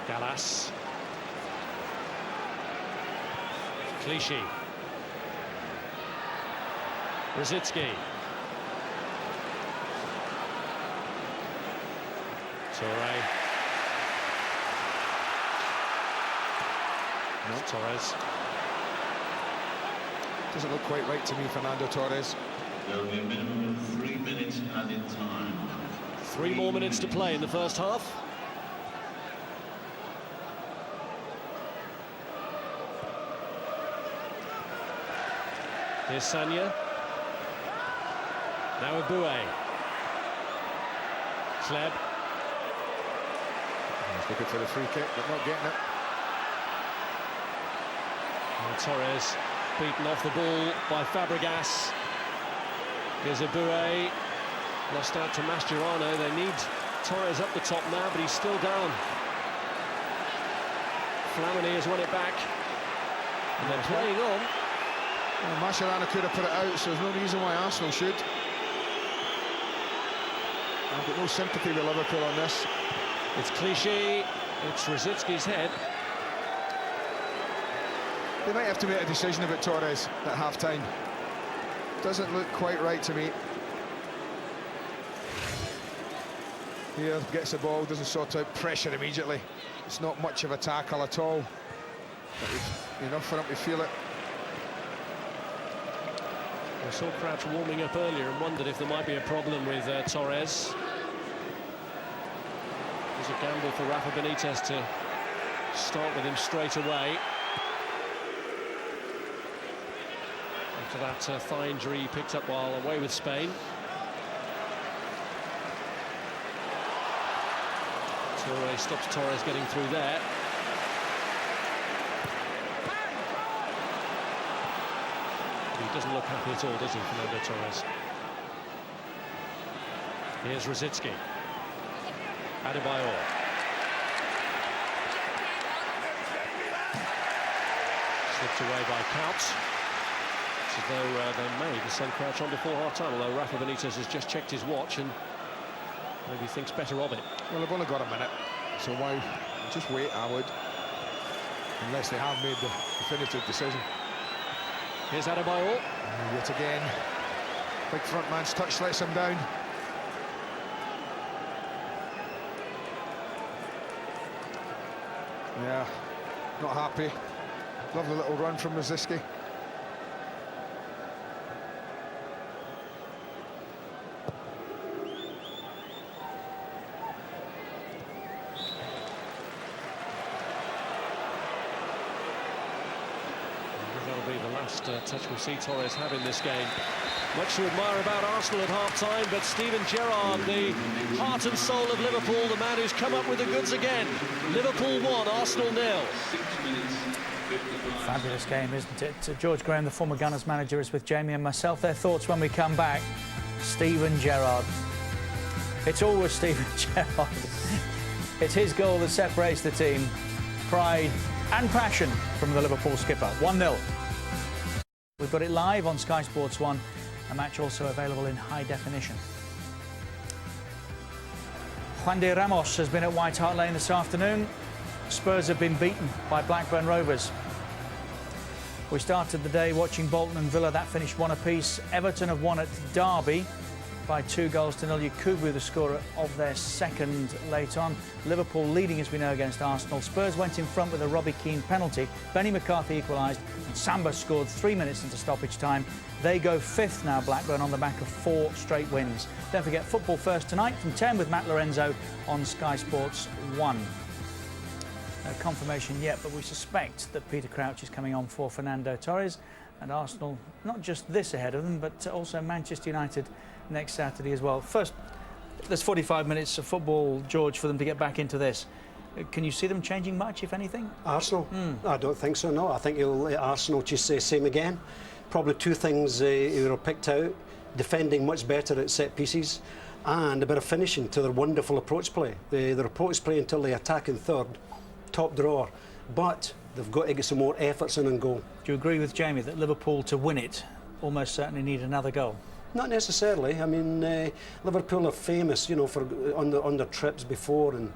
Gallas. Clichy. Rosicky. Toure. No. Torres. Doesn't look quite right to me, Fernando Torres. There'll be a minimum of 3 minutes added time. 3 more minutes to play in the first half. Here's Sagna. Now Eboué. Kleb. He's looking for the free kick, but not getting it. And Torres beaten off the ball by Fabregas. Here's Eboué. Lost out to Mascherano. They need Torres up the top now, but he's still down. Flamini has won it back. And they're playing on. Well, Mascherano could have put it out, so there's no reason why Arsenal should. I've got no sympathy with Liverpool on this. It's Clichy. It's Rosicky's head. They might have to make a decision about Torres at half-time. Doesn't look quite right to me. Here, gets the ball, doesn't sort out pressure immediately. It's not much of a tackle at all. But enough for him to feel it. I saw Crouch warming up earlier and wondered if there might be a problem with Torres. There's a gamble for Rafa Benitez to start with him straight away. After that thigh injury he picked up while away with Spain. Toure stops Torres getting through there. He doesn't look happy at all, does he, Fernando Torres? Here's Rosicky. Adebayor. Slipped away by Kaut. As though they may send Crouch on before half-time, although Rafa Benitez has just checked his watch and maybe thinks better of it. Well, they've only got a minute, so why just wait, I would. Unless they have made the definitive decision. Here's Adebayor. And yet again, big front man's touch lets him down. Yeah, not happy. Lovely little run from Rosicky. Touch we'll see Torres have in this game. Much to admire about Arsenal at half-time, but Steven Gerrard, the heart and soul of Liverpool, the man who's come up with the goods again. Liverpool 1, Arsenal 0. Fabulous game, isn't it? George Graham, the former Gunners manager, is with Jamie and myself. Their thoughts when we come back. Steven Gerrard. It's always Steven Gerrard. It's his goal that separates the team. Pride and passion from the Liverpool skipper. 1-0. We've got it live on Sky Sports 1, a match also available in high definition. Juan de Ramos has been at White Hart Lane this afternoon. Spurs have been beaten by Blackburn Rovers. We started the day watching Bolton and Villa. That finished 1 apiece. Everton have won at Derby. by 2-0. Yakubu, the scorer of their second late on. Liverpool leading, as we know, against Arsenal. Spurs went in front with a Robbie Keane penalty. Benny McCarthy equalised, and Samba scored 3 minutes into stoppage time. They go 5th now, Blackburn, on the back of 4 straight wins. Don't forget, football first tonight from 10 with Matt Lorenzo on Sky Sports 1. No confirmation yet, but we suspect that Peter Crouch is coming on for Fernando Torres, and Arsenal, not just this ahead of them, but also Manchester United next Saturday as well. First, there's 45 minutes of football, George, for them to get back into this. Can you see them changing much, if anything? Arsenal? I don't think so, no. I think you'll let Arsenal just say same again. Probably 2 things were picked out. Defending much better at set pieces and a bit of finishing to their wonderful approach play. Their approach play until they attack in third, top drawer. But they've got to get some more efforts in and goal. Do you agree with Jamie that Liverpool, to win it, almost certainly need another goal? Not necessarily. I mean, Liverpool are famous, you know, for on their trips before and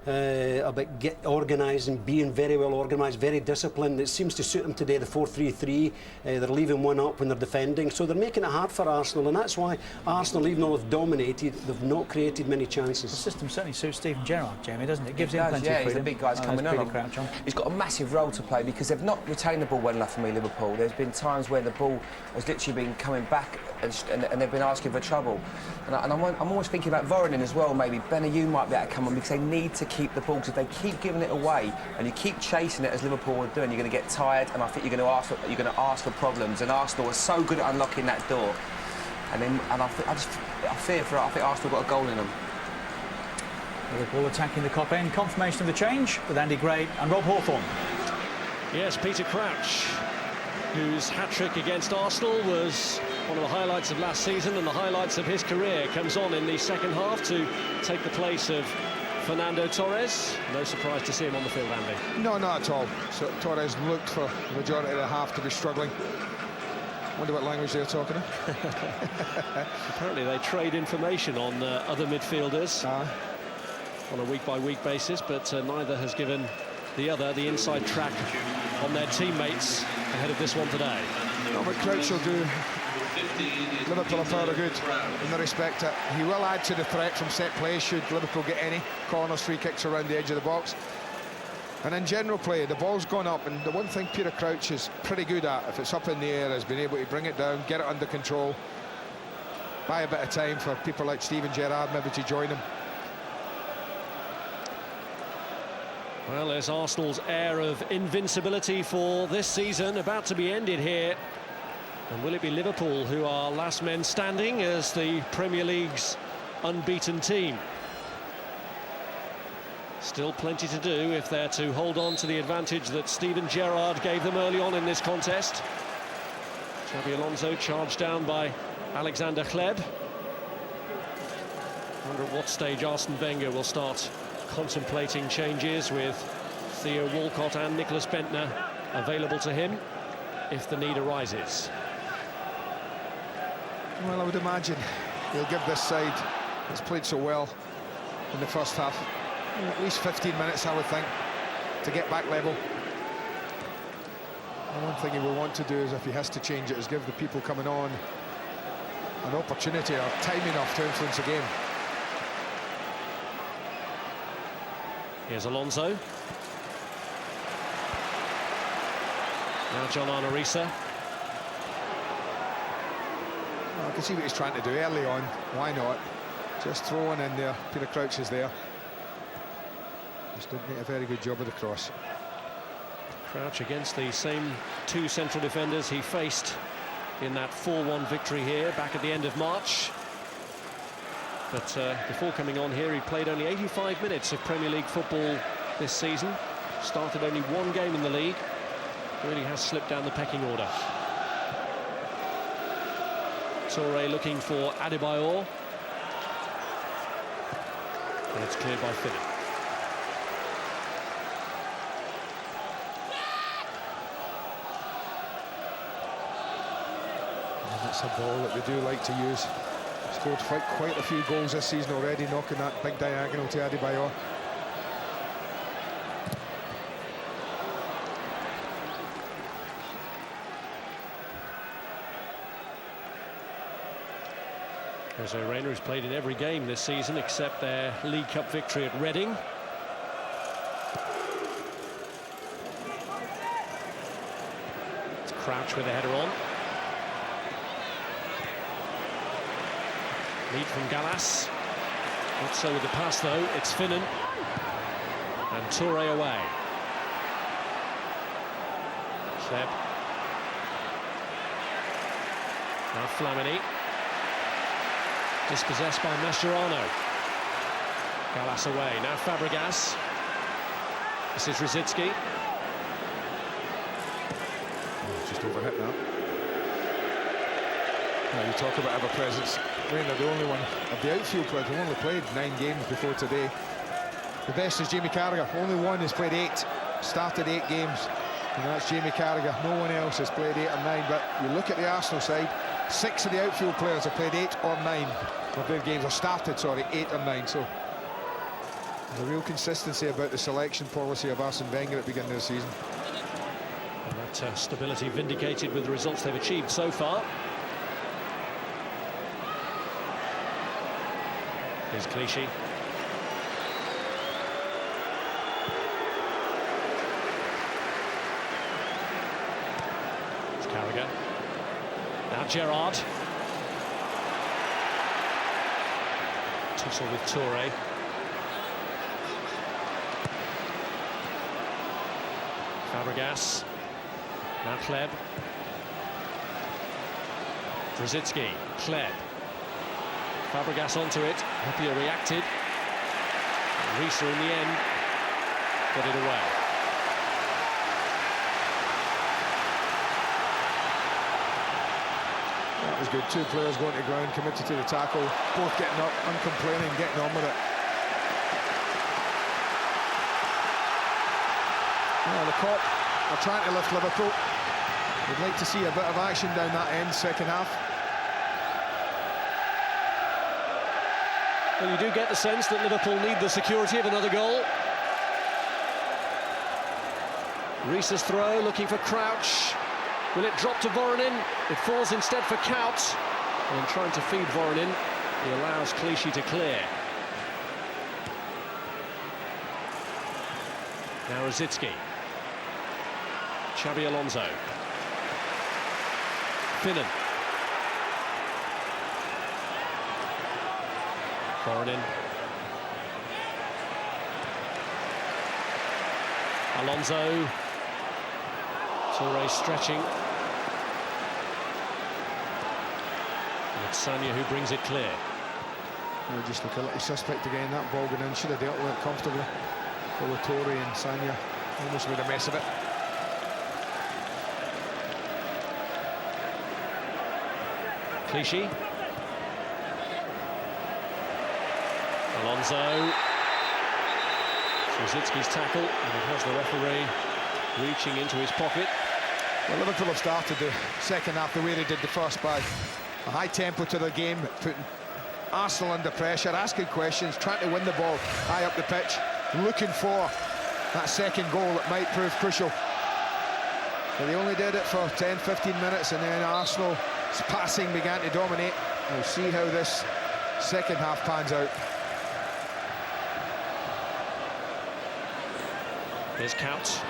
about organised and being very well organised, very disciplined. It seems to suit them today, the 4-3-3. They're leaving one up when they're defending, so they're making it hard for Arsenal, and that's why Arsenal, even though they've dominated, they've not created many chances. The system certainly suits Steven Gerrard, Jamie, doesn't it? It gives him plenty of freedom. He's the big guys coming on. He's got a massive role to play because they've not retained the ball well enough for me, Liverpool. There's been times where the ball has literally been coming back and they've been asking for trouble. And I'm always thinking about Voronin as well, maybe. Benayoun might be able to come on because they need to keep the ball. Because if they keep giving it away and you keep chasing it as Liverpool are doing, you're going to get tired, and I think you're going to ask for problems. And Arsenal are so good at unlocking that door. I think Arsenal got a goal in them. Liverpool attacking the Kop end. Confirmation of the change with Andy Gray and Rob Hawthorne. Yes, Peter Crouch, whose hat-trick against Arsenal was one of the highlights of last season and the highlights of his career, comes on in the second half to take the place of Fernando Torres. No surprise to see him on the field, Andy. No, not at all. So Torres looked for the majority of the half to be struggling. Wonder what language they're talking in. Apparently they trade information on other midfielders on a week-by-week basis, but neither has given the other the inside track on their teammates ahead of this one today. No, but Crouch will do Liverpool a power of good in the respect that he will add to the threat from set play should Liverpool get any corners, free kicks around the edge of the box. And in general play, the ball's gone up, and the one thing Peter Crouch is pretty good at, if it's up in the air, is being able to bring it down, get it under control, buy a bit of time for people like Steven Gerrard maybe to join him. Well, there's Arsenal's air of invincibility for this season about to be ended here. And will it be Liverpool who are last men standing as the Premier League's unbeaten team? Still plenty to do if they're to hold on to the advantage that Steven Gerrard gave them early on in this contest. Xabi Alonso charged down by Alexander Hleb. I wonder at what stage Arsene Wenger will start contemplating changes with Theo Walcott and Nicholas Bentner available to him if the need arises. Well, I would imagine he'll give this side that's played so well in the first half at least 15 minutes, I would think, to get back level. And one thing he will want to do is, if he has to change it, is give the people coming on an opportunity or time enough to influence the game. Here's Alonso. Now John Arnorisa. Well, I can see what he's trying to do early on. Why not? Just throw one in there. Peter Crouch is there. Just didn't make a very good job of the cross. Crouch against the same 2 central defenders he faced in that 4-1 victory here back at the end of March. But before coming on here, he played only 85 minutes of Premier League football this season. Started only 1 game in the league. Really has slipped down the pecking order. Toure looking for Adebayor. And it's cleared by Philip. That's a ball that they do like to use. Scored quite a few goals this season already, knocking that big diagonal to Adebayor. Jose Reina, who's played in every game this season except their League Cup victory at Reading. It's Crouch with the header on. Lead from Gallas. Not so with the pass though, it's Finnan. And Touré away. Kleb. Now Flamini. Dispossessed by Mascherano. Gallas away. Now Fabregas. This is Rosicky. Just overhit that. Now you talk about ever-presence. They're the only one of the outfield players who only played 9 games before today. The best is Jamie Carragher. Only one has played 8. Started 8 games. And that's Jamie Carragher. No one else has played 8 or 9. But you look at the Arsenal side, 6 of the outfield players have played 8 or 9 of their games, or started, sorry, 8 or 9. So there's a real consistency about the selection policy of Arsene Wenger at the beginning of the season. And that stability vindicated with the results they've achieved so far. Here's Clichy. It's Carragher. Now Gerrard. Tussle with Touré. Fabregas. Now Kleb. Rosicky. Kleb. Fabregas onto it. Happier reacted. Risa in the end got it away. That was good. 2 players going to ground, committed to the tackle, both getting up, uncomplaining, getting on with it. Now the Kop are trying to lift Liverpool. We'd like to see a bit of action down that end, second half. Well, you do get the sense that Liverpool need the security of another goal. Risa's throw, looking for Crouch. Will it drop to Voronin? It falls instead for Kout. And trying to feed Voronin, he allows Clichy to clear. Now Rosicky. Xabi Alonso. Finnan. Voronin. Alonso. Touré stretching. And it's Sagna who brings it clear. Well, just look a little suspect again, that ball going in. Should have dealt with it comfortably. For Touré and Sagna. Almost made a mess of it. Clichy. Alonso. Rosicky's tackle, and it has the referee reaching into his pocket. Well, Liverpool have started the second half the way they did the first, by a high tempo to the game, putting Arsenal under pressure, asking questions, trying to win the ball high up the pitch, looking for that second goal that might prove crucial. But they only did it for 10-15 minutes, and then Arsenal's passing began to dominate. We'll see how this second half pans out. Here's Kout.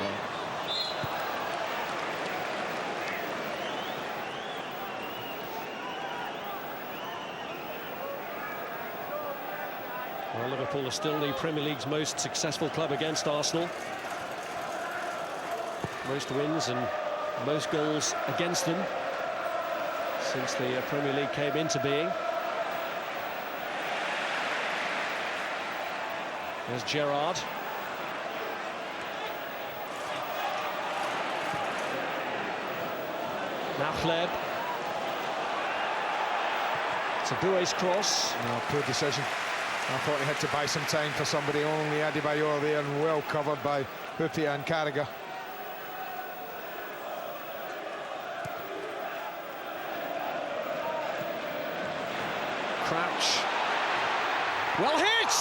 Well, Liverpool are still the Premier League's most successful club against Arsenal. Most wins and most goals against them since the Premier League came into being. There's Gerrard. Now Kleb. It's a Boué's cross. No, poor decision. I thought he had to buy some time for somebody, only Adebayor there, and well covered by Hupia and Carragher. Crouch. Well hit!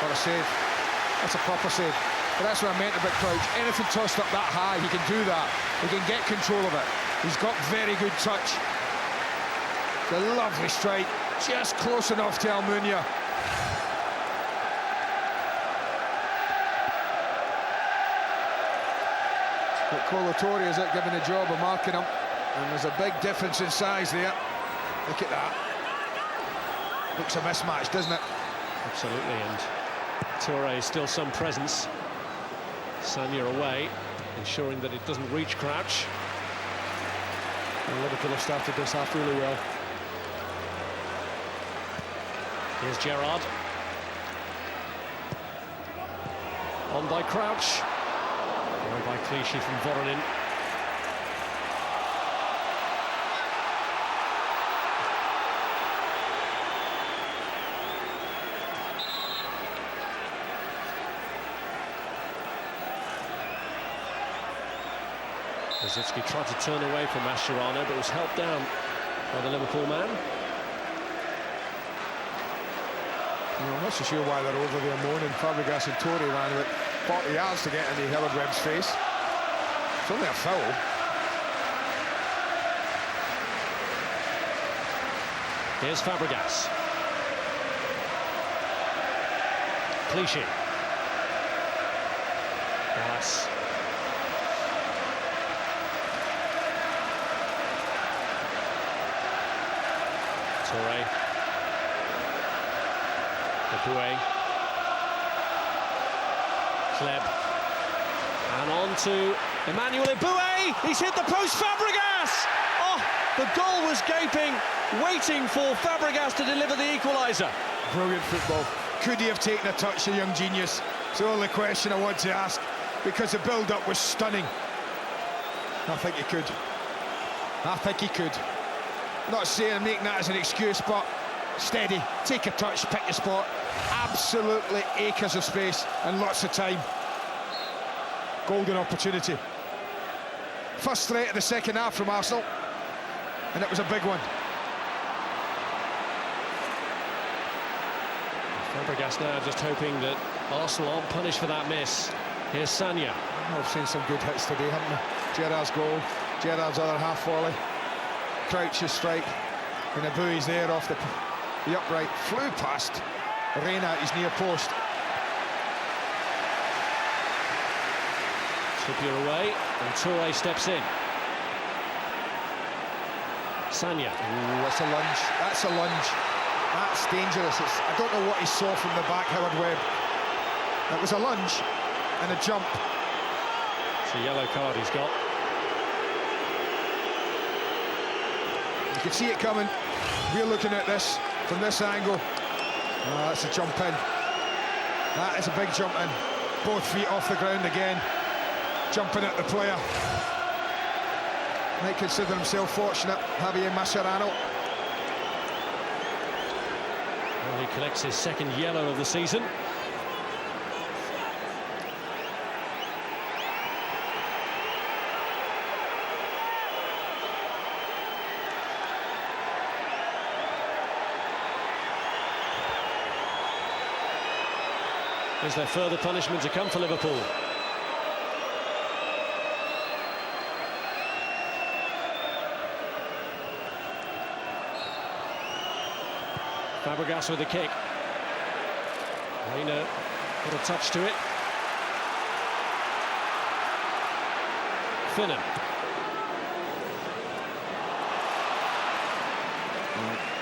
What a save. That's a proper save. But that's what I meant about Crouch. Anything tossed up that high, he can do that. He can get control of it. He's got very good touch. The lovely strike, just close enough to Almunia. But Colo Torre is out giving the job of marking him, and there's a big difference in size there. Look at that. Looks a mismatch, doesn't it? Absolutely, and Toure still some presence. Sanya away, ensuring that it doesn't reach Crouch. And Liverpool have started this half really well. Here's Gerrard. On by Crouch. On by Clichy from Voronin. Rosicky tried to turn away from Mascherano, but was helped down by the Liverpool man. I'm not so sure why they're over there moaning. Fabregas and Torre ran about 40 yards to get into Howard Webb's face. It's only a foul. Here's Fabregas. Clichy. Dallas. Toure. Eboué. Kleb. And on to Emmanuel Eboué. He's hit the post. Fabregas! Oh, the goal was gaping, waiting for Fabregas to deliver the equaliser. Brilliant football. Could he have taken a touch, the young genius? It's the only question I want to ask, because the build-up was stunning. I think he could. I think he could. Not saying I'm making that as an excuse, but steady, take a touch, pick your spot. Absolutely acres of space and lots of time. Golden opportunity. First threat of the second half from Arsenal, and it was a big one. Fabregas now just hoping that Arsenal aren't punished for that miss. Here's Sanya. I've seen some good hits today, haven't we? Gerrard's goal, Gerrard's other half volley, Crouch's strike, and Eboué's there off the upright. Flew past Reina at his near post. Trippier away, and Toure steps in. Sanya. Ooh, that's a lunge. That's a lunge. That's dangerous. I don't know what he saw from the back, Howard Webb. That was a lunge and a jump. It's a yellow card he's got. You can see it coming. We're looking at this from this angle. Oh, that's a jump in. That is a big jump in. Both feet off the ground again. Jumping at the player. Might consider himself fortunate, Javier Mascherano. Well, he collects his second yellow of the season. Is there further punishment to come for Liverpool? Fabregas with the kick. Reina got a touch to it. Finnan.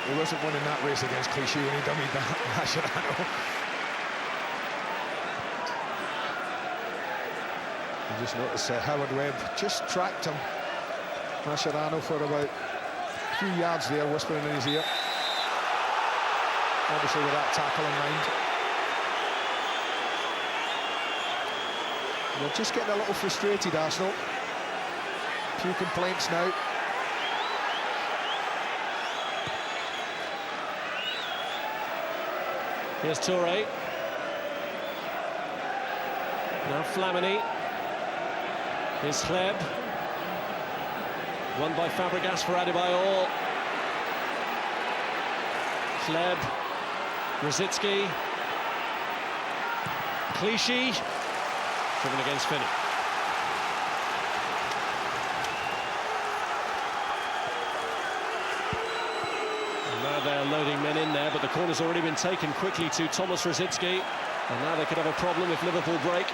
He wasn't winning that race against Clichy when he dummied that Mascherano. You just notice Howard Webb just tracked him, Mascherano, for about a few yards there, whispering in his ear. Obviously with that tackle in mind. They're just getting a little frustrated, Arsenal. A few complaints now. Here's Toure. Now Flamini. Here's Kleb. Won by Fabregas for Adebayor. Kleb. Rosicky. Clichy. Driven against Finney. And now they're loading men in there, but the corner's already been taken quickly to Thomas Rosicky. And now they could have a problem if Liverpool break.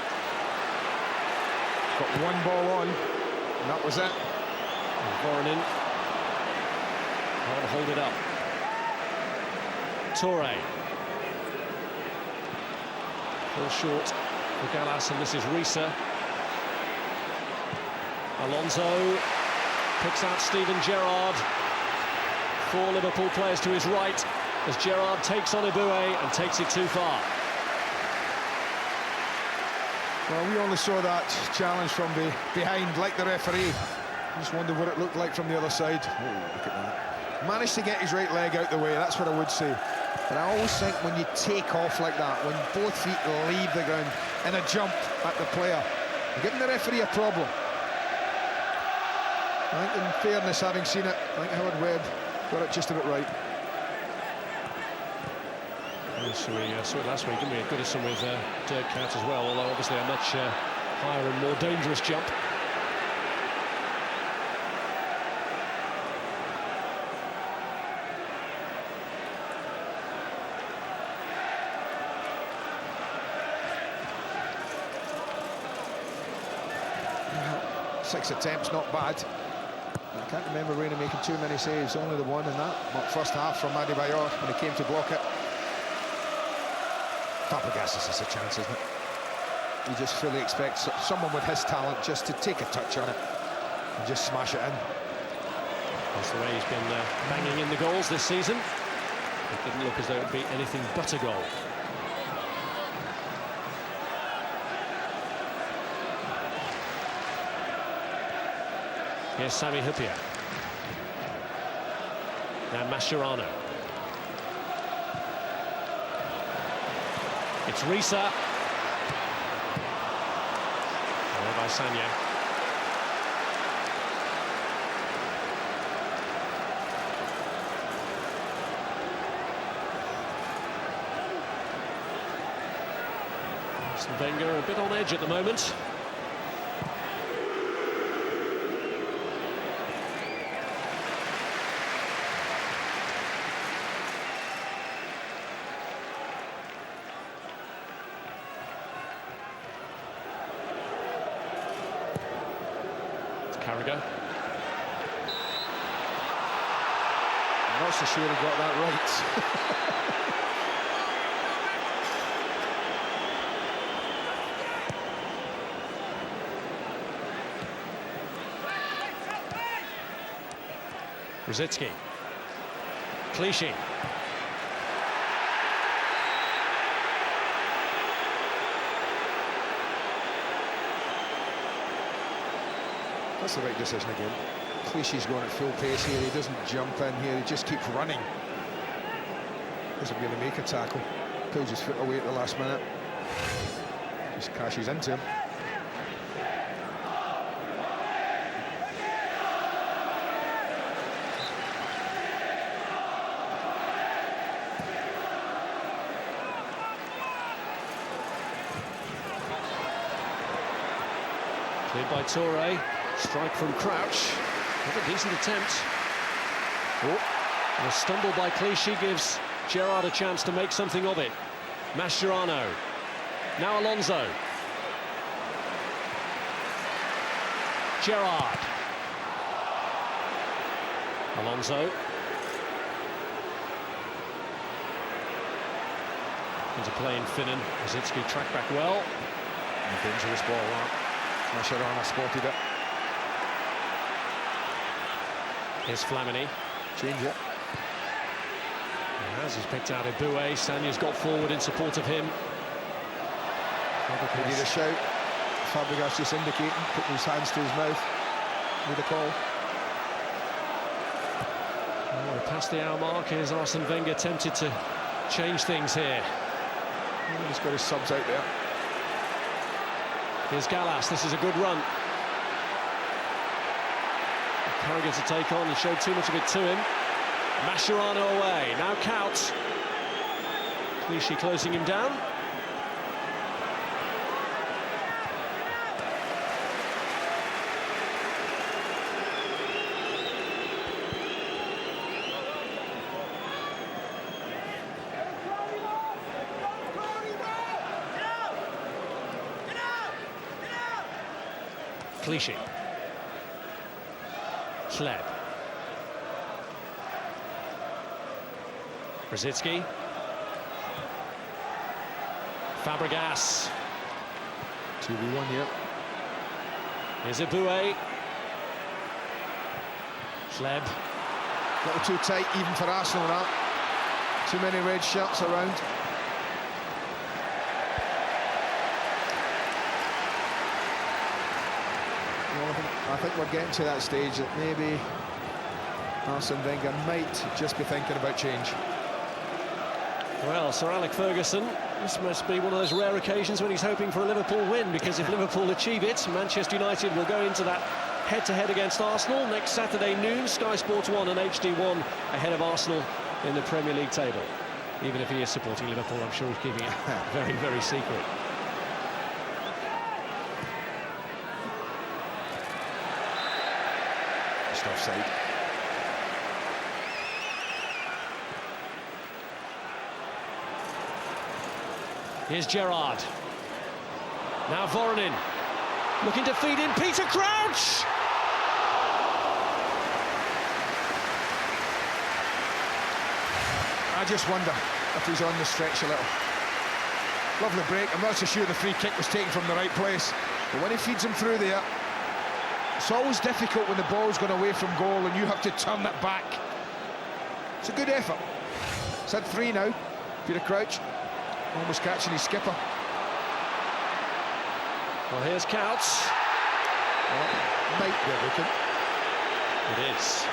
Got one ball on, and that was it. Voronin can't hold it up. Toure. Fall short for Gallas, and this is Risa. Alonso picks out Steven Gerrard. 4 Liverpool players to his right as Gerrard takes on Ibue and takes it too far. Well, we only saw that challenge from behind, like the referee. Just wondered what it looked like from the other side. Oh, look at that. Managed to get his right leg out the way, that's what I would say. But I always think when you take off like that, when both feet leave the ground in a jump at the player, you're giving the referee a problem. I think in fairness, having seen it, I think Howard Webb got it just about right. So we saw it last week, didn't we? Goodison with Dirk Kuyt as well, although obviously a much higher and more dangerous jump. Well, 6 attempts, not bad. I can't remember Reina making too many saves, only the one in that first half from Adebayor when he came to block it. Fabregas is a chance, isn't it? You just fully expect someone with his talent just to take a touch on it and just smash it in. That's the way he's been banging in the goals this season. It didn't look as though it would be anything but a goal. Here's Sami Hyypiä. Now Mascherano. It's Risa. Away by Sagna. Wenger a bit on edge at the moment. Carragher. I'm not so sure he got that right. Rosicky. Clichy. That's the right decision again. Clichy's going at full pace here. He doesn't jump in here. He just keeps running. Doesn't really make a tackle. Pulls his foot away at the last minute. Just crashes into him. Cleared by Toure. Strike from Crouch. What a decent attempt. Oh, and a stumble by Clichy gives Gerrard a chance to make something of it. Mascherano. Now Alonso. Gerrard. Alonso. Into play in Finnan. Rosicky tracked back well. A dangerous ball, that. Mascherano spotted it. Here's Flamini. Change it. As he's picked out Ibue, Sagna's got forward in support of him. He need a shout. Fabregas just indicating, putting his hands to his mouth. Need a call. Oh, past the hour mark, here's Arsene Wenger tempted to change things here. Oh, he's got his subs out there. Here's Gallas, this is a good run. Carragher to take on, he showed too much of it to him. Mascherano away, now Kuyt. Clichy closing him down. Clichy. Schleb. Rosicky. Fabregas. 2v1 here. Here's Eboué. Schleb. A little too tight even for Arsenal, that. Too many red shirts around. Well, I think we're getting to that stage that maybe Arsene Wenger might just be thinking about change. Well, Sir Alex Ferguson, this must be one of those rare occasions when he's hoping for a Liverpool win, because if Liverpool achieve it, Manchester United will go into that head-to-head against Arsenal next Saturday noon, Sky Sports 1 and HD1 ahead of Arsenal in the Premier League table. Even if he is supporting Liverpool, I'm sure he's keeping it very, very secret. Just offside. Here's Gerrard. Now Voronin. Looking to feed in Peter Crouch! I just wonder if he's on the stretch a little. Lovely break. I'm not so sure the free kick was taken from the right place. But when he feeds him through there, it's always difficult when the ball's gone away from goal and you have to turn it back. It's a good effort. It's had 3 now. Peter Crouch almost catching his skipper. Well, here's Couts. Well, might be looking. It is.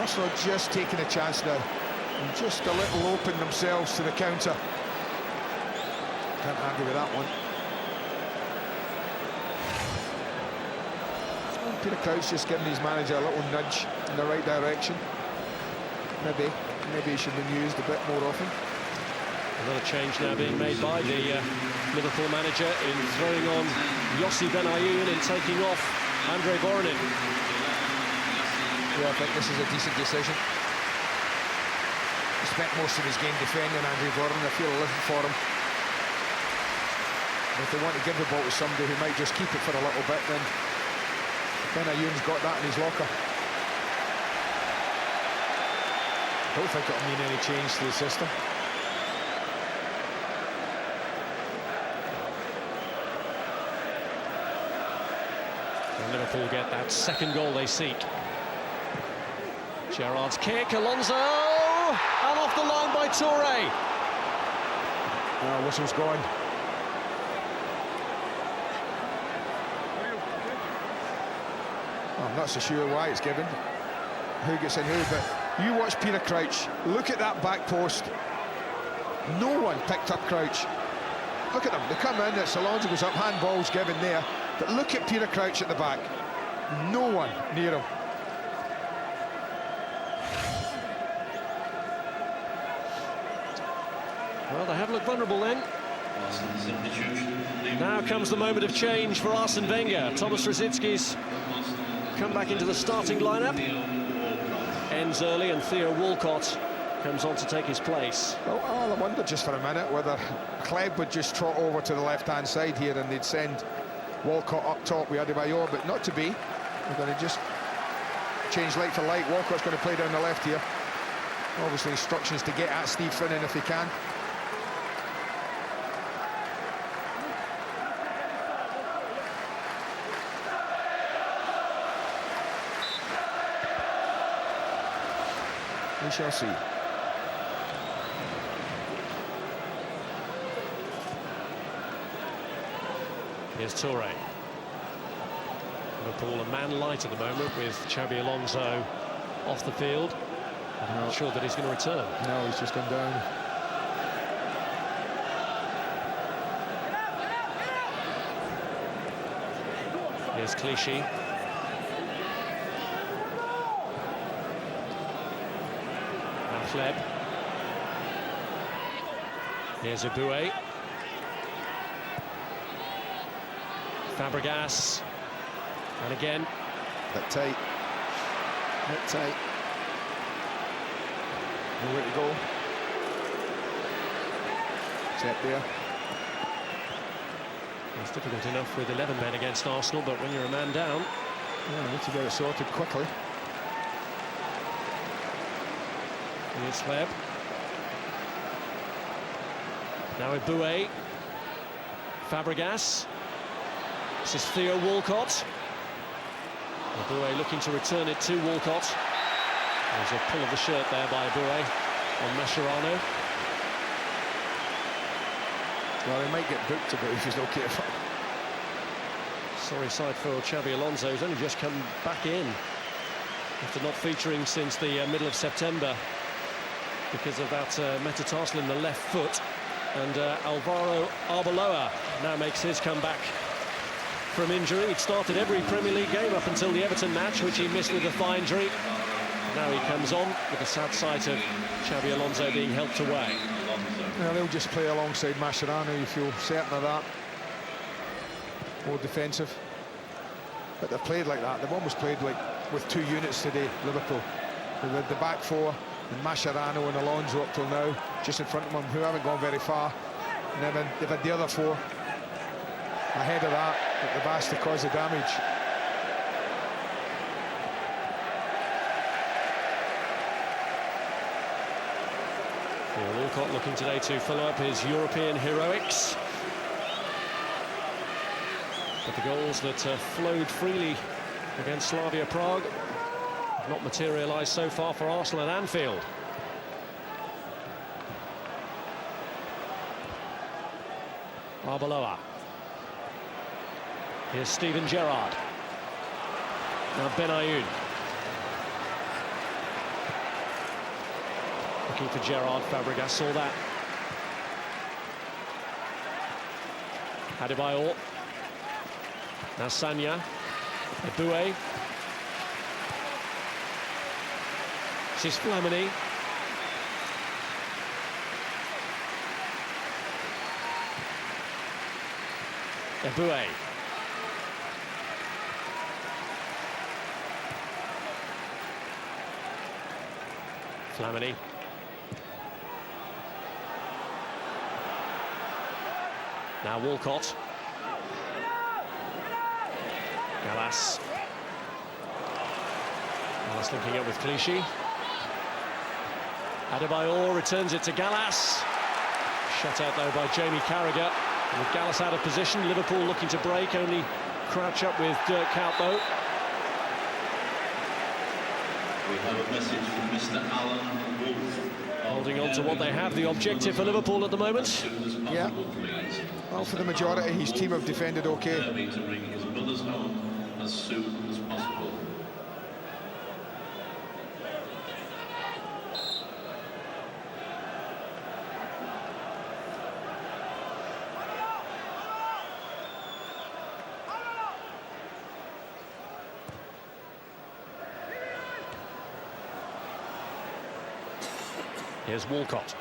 Arsenal just taking a chance now. And just a little open themselves to the counter. Can't argue with that one. Well, Peter Crouch just giving his manager a little nudge in the right direction. Maybe he should have been used a bit more often. Another change now being made by the Liverpool manager in throwing on Yossi Benayoun and taking off Andre Voronin. Yeah, I think this is a decent decision. He spent most of his game defending Andre Voronin. I feel a little for him. If they want to give the ball to somebody who might just keep it for a little bit, then Benayoun's got that in his locker. I don't think it'll mean any change to the system. And Liverpool get that second goal they seek. Gerrard's kick, Alonso, and off the line by Touré. Whistle's gone. I'm not so sure why it's given, who gets in who, but you watch Peter Crouch, look at that back post. No one picked up Crouch. Look at them, they come in, it's Alonso goes up, handball's given there, but look at Peter Crouch at the back. No one near him. Well, they have looked vulnerable then. Now comes the moment of change for Arsene Wenger. Thomas Rosický's come back into the starting lineup. Ends early and Theo Walcott comes on to take his place. Well, I wonder just for a minute whether Kleb would just trot over to the left-hand side here and they'd send Walcott up top with Adebayor, but not to be. We're going to just change light for light. Walcott's going to play down the left here. Obviously instructions to get at Steve Finnan if he can. We shall see. Here's Touré. Liverpool a man light at the moment with Xabi Alonso off the field. I'm not sure that he's going to return. No, he's just gone down. Here's Clichy. Now Schleb. Here's Eboué. Fabregas. And again. Bit tight. Bit tight. Nowhere to go. Set there. It's difficult enough with 11 men against Arsenal, but when you're a man down... Yeah, need to get it sorted quickly. Here's Webb. Now with Boué. Fabregas. This is Theo Walcott. Boué looking to return it to Walcott. There's a pull of the shirt there by Boué on Mascherano. Well, he might get booked a bit if he's not careful. Sorry side for Xabi Alonso, who's only just come back in after not featuring since the middle of September because of that metatarsal in the left foot. And Alvaro Arbeloa now makes his comeback from injury. He'd started every Premier League game up until the Everton match, which he missed with a thigh injury. Now he comes on with the sad sight of Xabi Alonso being helped away. Well, they'll just play alongside Mascherano, you feel certain of that. More defensive. But they've played like that. They've almost played like with two units today, Liverpool. They've had the back four, and Mascherano and Alonso up till now, just in front of them, who haven't gone very far. And then they've had the other four ahead of that, but they've asked to cause the damage. Yeah, Walcott looking today to follow up his European heroics. But the goals that flowed freely against Slavia Prague have not materialised so far for Arsenal at Anfield. Arbeloa. Here's Steven Gerrard. Now Benayoun. Looking for Gerrard. Fabregas saw that. Adebayor. Now Sagna. Boué. This is Flamini. Boué. Flamini. Now Walcott. Gallas. Gallas linking up with Clichy. Adebayor returns it to Gallas. Shut out though by Jamie Carragher. And with Gallas out of position, Liverpool looking to break, only crouch up with Dirk Kuyt though. We have a message from Mr. Alan Wolf. Holding on to what they have, the objective for Liverpool at the moment. Yeah. Well, for the majority, his team have defended okay. To bring his brothers home as soon as possible. Here's Walcott.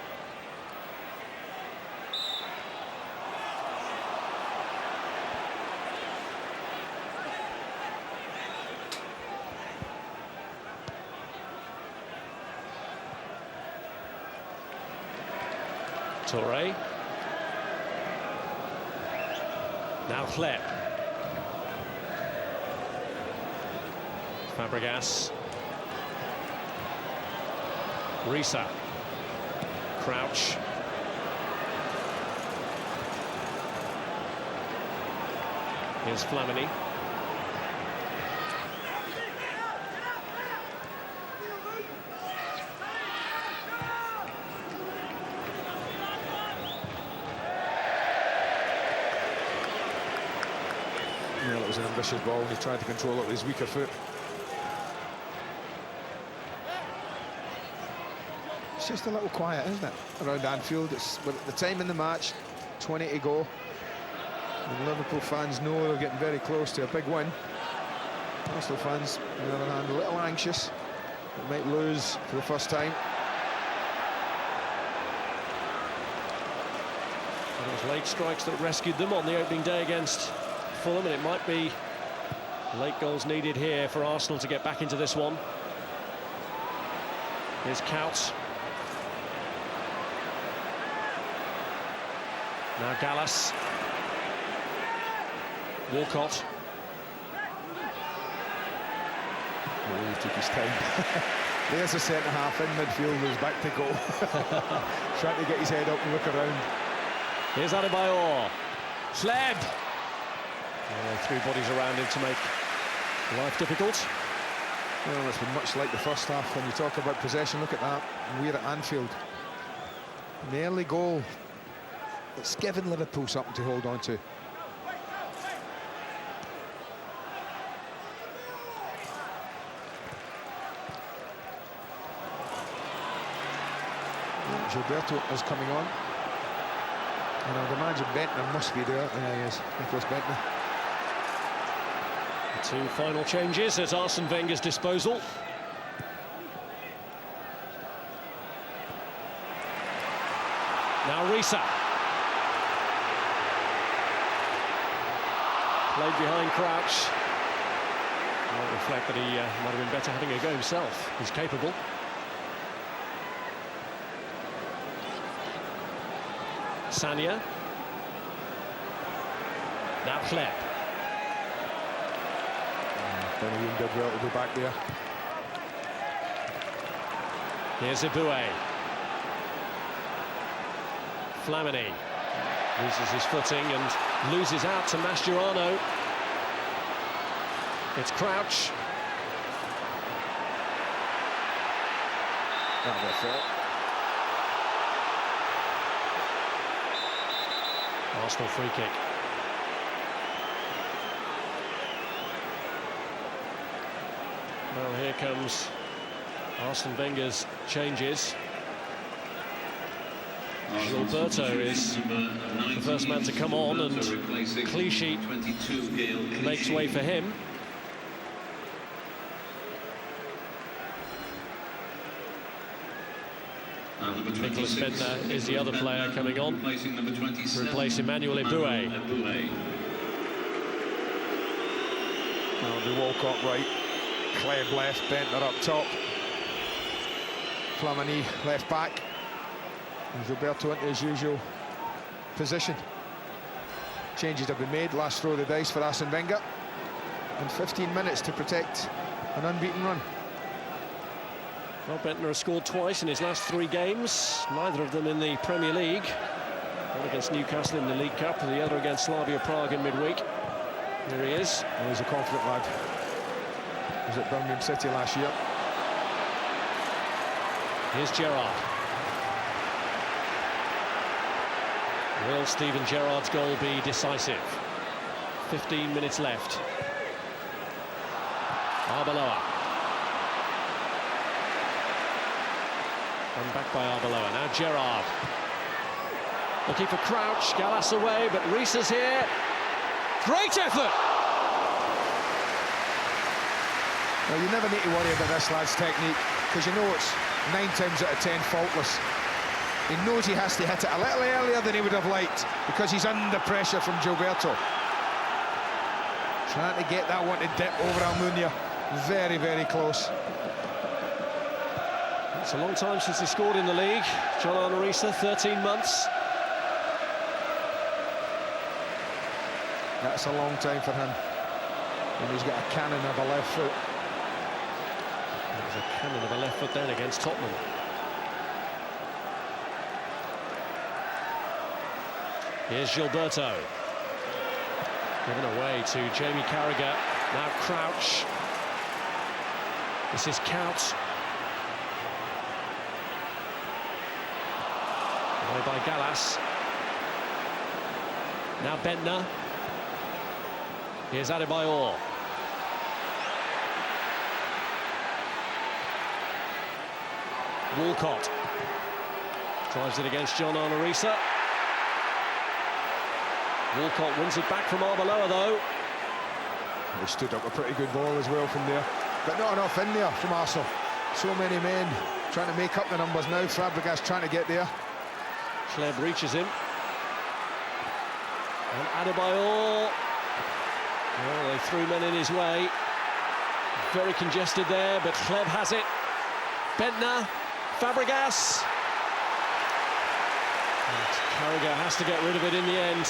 Touré. Now Klep. Fabregas. Risa. Crouch. Here's Flamini. Well, it was an ambitious ball and he tried to control it with his weaker foot. It's just a little quiet, isn't it, around Anfield? It's at the time in the match, 20 to go. And Liverpool fans know they're getting very close to a big win. Arsenal fans, on the other hand, a little anxious. They might lose for the first time. It was late strikes that rescued them on the opening day against Fulham, and it might be late goals needed here for Arsenal to get back into this one. Here's Kuyt. Now Gallas. Walcott. Oh, he took his time. There's a centre-half in midfield who's back to go. Trying to get his head up and look around. Here's Adebayor. Sled. Three bodies around him to make life difficult. Well, it's been much like the first half. When you talk about possession, look at that. We're at Anfield. An early goal. It's given Liverpool something to hold on to. Gilberto is coming on. And I'd imagine Bentner must be there. There he is, Nicholas Bentner. The two final changes at Arsene Wenger's disposal. Now Risa. Played behind Crouch. Might reflect that he might have been better having a go himself. He's capable. Sanya. Now Kleb. Benny did well to be back there. Here's Ibue. Flamini loses his footing and loses out to Mascherano. It's Crouch. That'll be a fault. Arsenal free kick. Well, here comes Arsene Wenger's changes. Gilberto is the first man to come on, and Clichy makes way for him. Nicholas Bentner is the other player coming on to replace Emmanuel Ibue. That'll be Walcott right. Kleb left, Bentner up top. Flamini left back. And Gilberto into his usual position. Changes have been made. Last throw of the dice for Arsene Wenger. And 15 minutes to protect an unbeaten run. Well, Bentner has scored twice in his last 3 games, neither of them in the Premier League. One against Newcastle in the League Cup, and the other against Slavia Prague in midweek. Here he is. Well, he's a confident lad. He was at Birmingham City last year. Here's Gerrard. Will Steven Gerrard's goal be decisive? 15 minutes left. Arbeloa. Run back by Arbeloa. Now Gerrard. Looking for Crouch. Gallas away, but Risa's here. Great effort! Well, you never need to worry about this lad's technique, because you know it's 9 times out of 10 faultless. He knows he has to hit it a little earlier than he would have liked, because he's under pressure from Gilberto. Trying to get that one to dip over Almunia. Very, very close. It's a long time since he scored in the league. John Arne Riise, 13 months. That's a long time for him. And he's got a cannon of a left foot. There's a cannon of a left foot then against Tottenham. Here's Gilberto. Given away to Jamie Carragher. Now Crouch. This is Couch. Away by Gallas. Now Bentner. Here's Adebayor. Walcott. Drives it against John Arne Riise. Walcott wins it back from Arbeloa, though. He stood up a pretty good ball as well from there. But not enough in there from Arsenal. So many men trying to make up the numbers now. Fabregas trying to get there. Kleb reaches him. And Adebayor. Well, they threw men in his way. Very congested there, but Kleb has it. Bentner. Fabregas. And Carragher has to get rid of it in the end.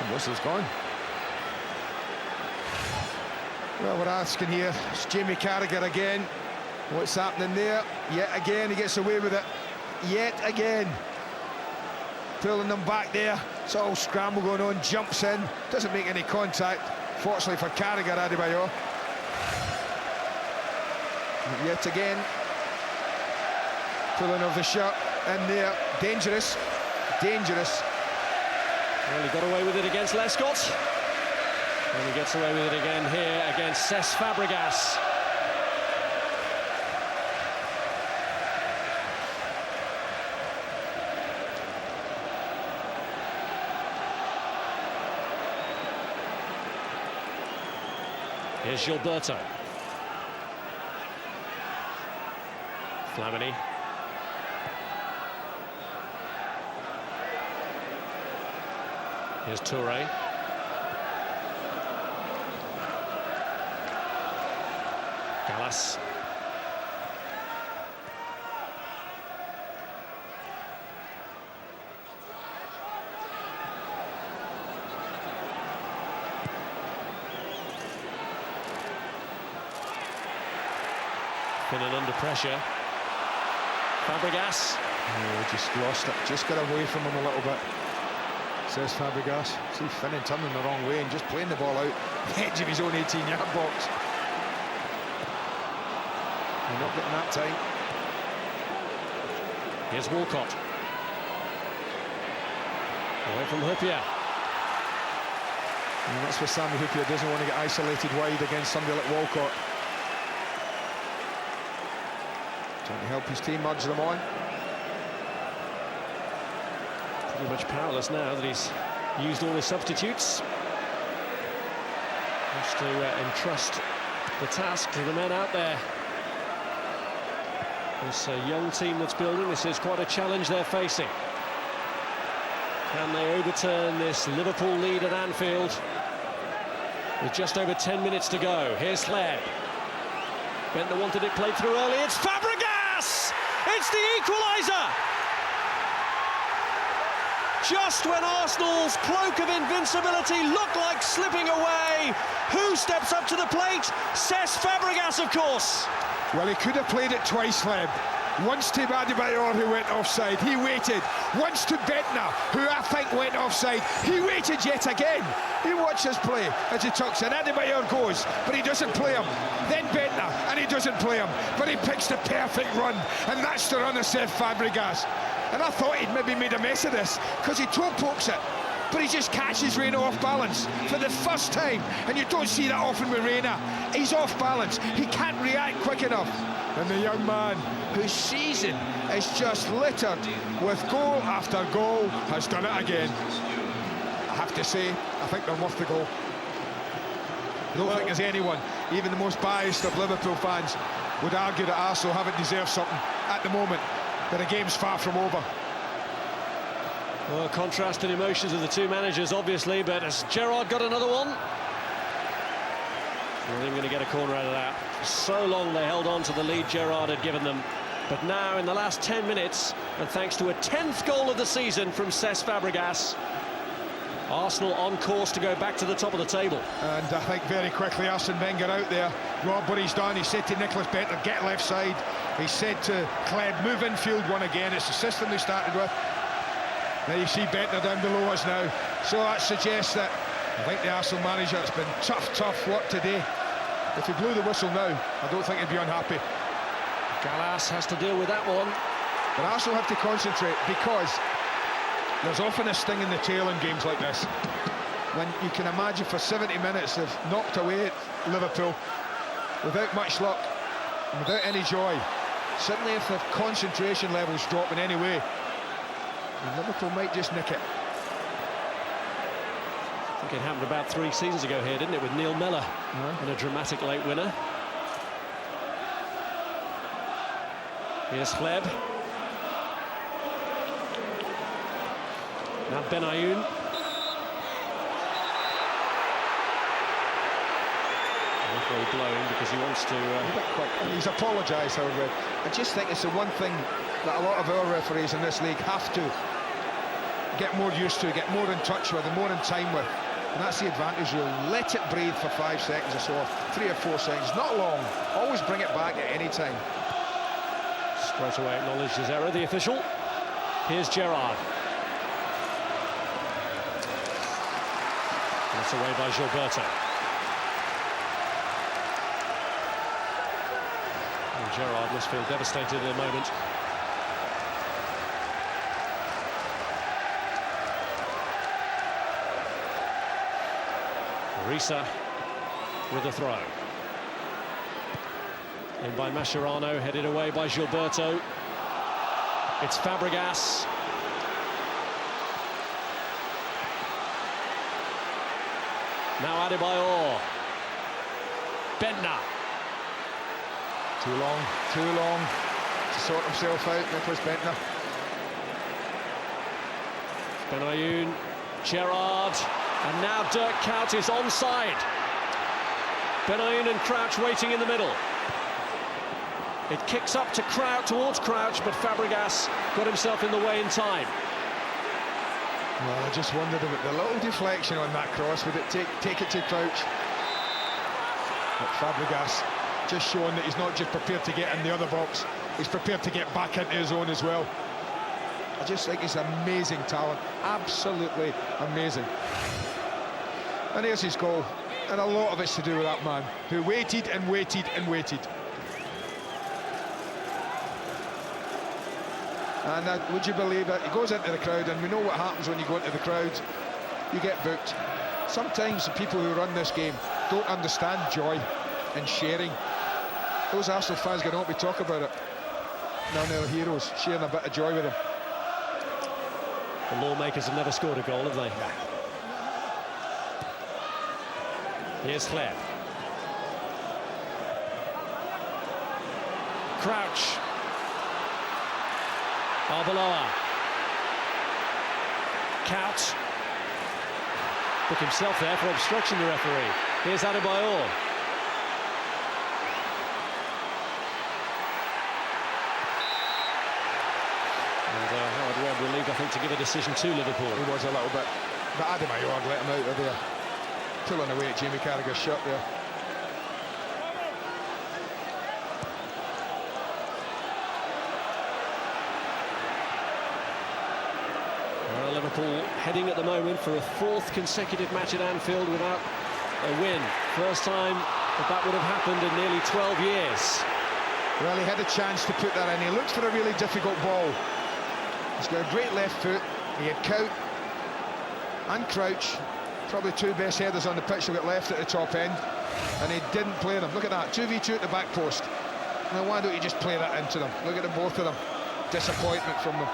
The whistle's gone. Well, we're asking here, it's Jamie Carragher again. What's happening there? Yet again, he gets away with it. Yet again. Pulling them back there. It's all scramble going on, jumps in, doesn't make any contact. Fortunately for Carragher, Adebayor. Yet again, pulling of the shirt in there. Dangerous, dangerous. Well, he got away with it against Lescott. And he gets away with it again here against Cesc Fabregas. Here's Gilberto. Flamini. Here's Touré. Gallas. Finnan under pressure. Fabregas. Oh, just lost it, just got away from him a little bit, says Fabregas. See Finnan turning the wrong way and just playing the ball out the edge of his own 18-yard box. You're not getting that time. Here's Walcott. Away from Hyypiä. And that's where Sami Hyypiä doesn't want to get isolated wide against somebody like Walcott. Trying to help his team merge them on. Pretty much powerless now that he's used all his substitutes. Wants to entrust the task to the men out there. This young team that's building, this is quite a challenge they're facing. Can they overturn this Liverpool lead at Anfield with just over 10 minutes to go? Here's Hleb. Bentner wanted it played through early. It's Fabregas! It's the equaliser! Just when Arsenal's cloak of invincibility looked like slipping away, who steps up to the plate? Cesc Fabregas, of course. Well, he could have played it twice, Hleb. Once to Adebayor, who went offside, he waited. Once to Bentner, who I think went offside, he waited yet again. He watches play as he tucks in. Adebayor goes, but he doesn't play him. Then Bentner, and he doesn't play him, but he picks the perfect run, and that's the run of Cesc Fabregas. And I thought he'd maybe made a mess of this, because he toe pokes it, but he just catches Reina off balance for the first time, and you don't see that often with Reina. He's off balance, he can't react quick enough. And the young man, whose season is just littered with goal after goal, has done it again. I have to say, I think they're worth the goal. I don't think there's anyone, even the most biased of Liverpool fans, would argue that Arsenal haven't deserved something at the moment, but the game's far from over. Well, contrasting emotions of the two managers, obviously, but has Gerrard got another one? Not even going to get a corner out of that. For so long they held on to the lead Gerrard had given them, but now in the last 10 minutes, and thanks to a 10th goal of the season from Cesc Fabregas, Arsenal on course to go back to the top of the table. And I think very quickly Arsene Wenger out there, Rob, what he's done, he said to Nicholas Bentner, get left side. He said to Hleb, move infield one again. It's the system they started with. Now you see Bentner down below us now. So that suggests that I think the Arsenal manager, it's been tough work today. If he blew the whistle now, I don't think he'd be unhappy. Gallas has to deal with that one. But Arsenal have to concentrate, because there's often a sting in the tail in games like this. When you can imagine for 70 minutes they've knocked away Liverpool without much luck, without any joy. Suddenly if the concentration levels drop in any way, Liverpool might just nick it. I think it happened about 3 seasons ago here, didn't it, with Neil Mellor and a dramatic late winner. Here's Hleb. Now Benayoun. Referee blowing because he wants to... A bit quick. He's apologised, however. I just think it's the one thing that a lot of our referees in this league have to get more used to, get more in touch with, and more in time with. And that's the advantage. You'll let it breathe for 5 seconds or so, 3 or 4 seconds, not long. Always bring it back at any time. Straight away acknowledged his error, the official. Here's Gerrard. That's away by Gilberto. And Gerrard must feel devastated at the moment. Risa with a throw. In by Mascherano, headed away by Gilberto. It's Fabregas. Now Adebayor. Bentner. Too long to sort himself out, Nicholas Bentner. Benayoun, Gerrard, and now Dirk Kuyt is onside. Benayoun and Crouch waiting in the middle. It kicks up to Crouch, towards Crouch, but Fabregas got himself in the way in time. Well, I just wondered about the little deflection on that cross. Would it take it to Crouch? But Fabregas just showing that he's not just prepared to get in the other box, he's prepared to get back into his own as well. I just think he's amazing talent, absolutely amazing. And here's his goal, and a lot of it's to do with that man who waited and waited and waited. And would you believe it? He goes into the crowd, and we know what happens when you go into the crowd. You get booked. Sometimes the people who run this game don't understand joy and sharing. Those Arsenal fans going to be talking about it. Now they're heroes, sharing a bit of joy with them. The lawmakers have never scored a goal, have they? Nah. Here's Flair. Crouch. Arbeloa. Kuyt. Took himself there for obstruction, the referee. Here's Adebayor. And Howard Webb relieved, I think, to give a decision to Liverpool. He was a little bit. But Adebayor let him out of there. Pulling away at Jamie Carragher's shot there. Well, Liverpool heading at the moment for a 4th consecutive match at Anfield without a win. First time that would have happened in nearly 12 years. Well, he had a chance to put that in. He looked for a really difficult ball. He's got a great left foot. He had Kuyt and Crouch, probably 2 best headers on the pitch who got left at the top end, and he didn't play them. Look at that, 2v2 at the back post. Now why don't you just play that into them? Look at the both of them. Disappointment from them.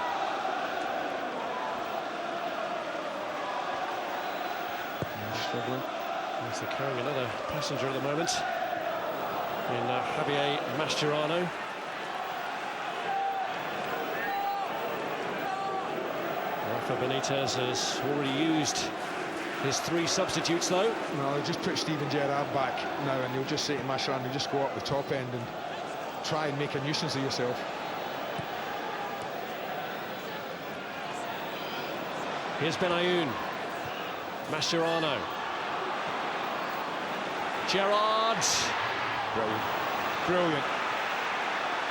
Struggling. They're carrying another passenger at the moment in Javier Mascherano. Rafa Benitez has already used his 3 substitutes, though. Well, he'll just put Steven Gerrard back now, and he'll just say to Mascherano, just go up the top end and try and make a nuisance of yourself. Here's Benayoun. Mascherano. Gerrard. Brilliant. Brilliant.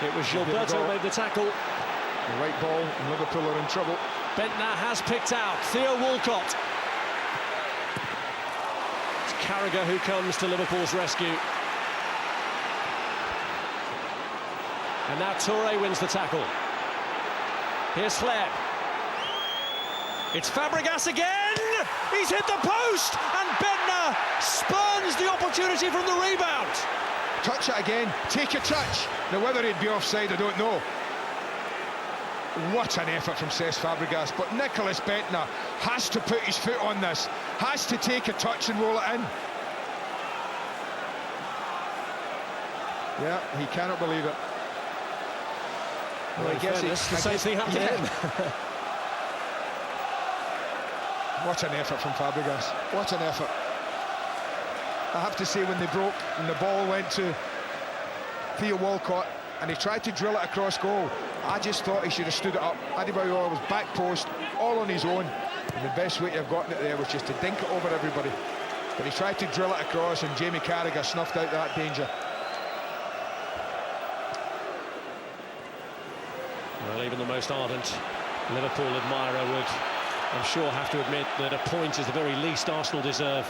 It was Gilberto who made the tackle. The right ball, and Liverpool are in trouble. Bentner has picked out Theo Walcott. It's Carragher who comes to Liverpool's rescue. And now Toure wins the tackle. Here's Flair. It's Fabregas again! He's hit the post! And Bentner spurns the opportunity from the rebound. Touch it again, take a touch. Now whether he'd be offside, I don't know. What an effort from Cesc Fabregas, but Nicholas Bentner has to put his foot on this, has to take a touch and roll it in. Yeah, he cannot believe it. Well, I guess the same thing happened to him. What an effort from Fabregas, what an effort. I have to say, when they broke and the ball went to Theo Walcott and he tried to drill it across goal, I just thought he should have stood it up. Adebayor was back post, all on his own, and the best way to have gotten it there was just to dink it over everybody. But he tried to drill it across, and Jamie Carragher snuffed out that danger. Well, even the most ardent Liverpool admirer would, I'm sure, have to admit that a point is the very least Arsenal deserve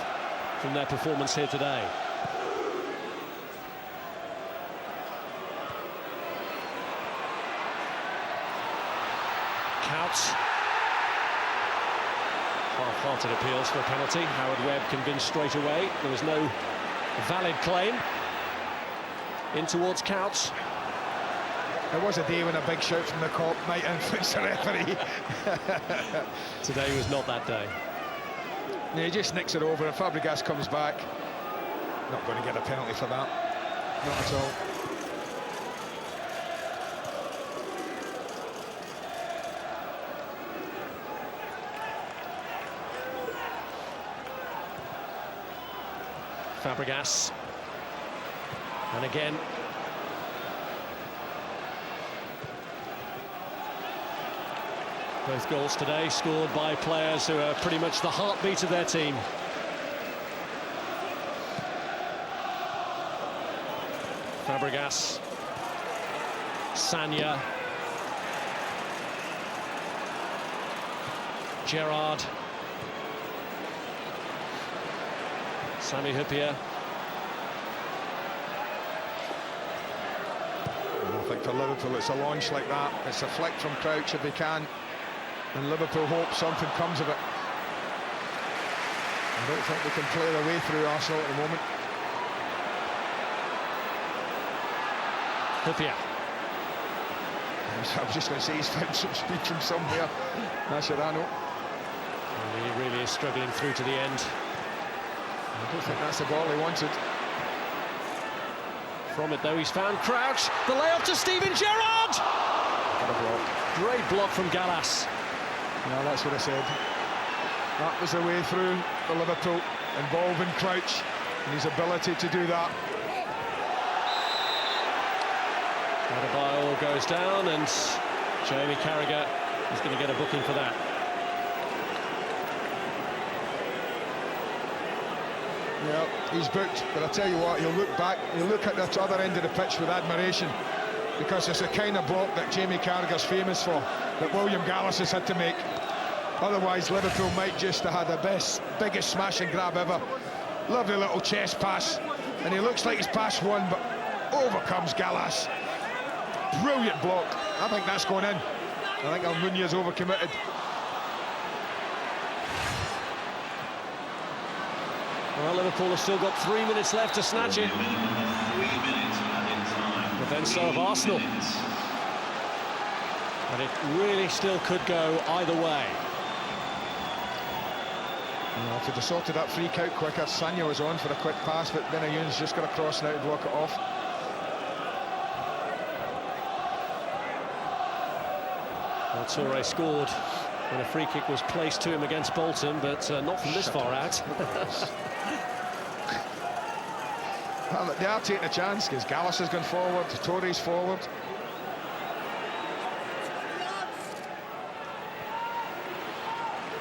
from their performance here today. Counts. Half-hearted appeals for a penalty. Howard Webb convinced straight away there was no valid claim. In towards Counts. There was a day when a big shout from the Kop might influence the referee. Today was not that day. Yeah, he just nicks it over, and Fabregas comes back. Not going to get a penalty for that. Not at all. Fabregas. And again. Both goals today scored by players who are pretty much the heartbeat of their team. Fabregas. Sanya. Gerrard. Sami Hyypiä. I think for Liverpool it's a launch like that. It's a flick from Crouch if they can, and Liverpool hope something comes of it. I don't think they can play their way through Arsenal at the moment. Hyypiä. I was just going to say he's found some speed from somewhere. Mascherano. He really is struggling through to the end. I don't think that's the ball he wanted. From it though, he's found Crouch. The layoff to Steven Gerrard. What a block. Great block from Gallas. No, that's what I said. That was the way through for Liverpool, involving Crouch and his ability to do that. Adebayor goes down, and Jamie Carragher is going to get a booking for that. Yeah, he's booked, but I tell you what, he'll look back, he'll look at the other end of the pitch with admiration, because it's the kind of block that Jamie Carragher's famous for, that William Gallas has had to make. Otherwise, Liverpool might just have had the biggest smash and grab ever. Lovely little chest pass, and he looks like he's passed one, but over comes Gallas. Brilliant block. I think that's going in. I think Almunia's overcommitted. Well, Liverpool have still got 3 minutes left to snatch it. 3 minutes added time. But then so have Arsenal. And it really still could go either way. Well, if they'd have sorted that free kick quicker, Sanya was on for a quick pass, but Benayoun's just got to cross now to block it off. Well, Toure scored when a free kick was placed to him against Bolton, but not from this far out. Well, they are taking a chance because Gallas has gone forward, Toure's forward.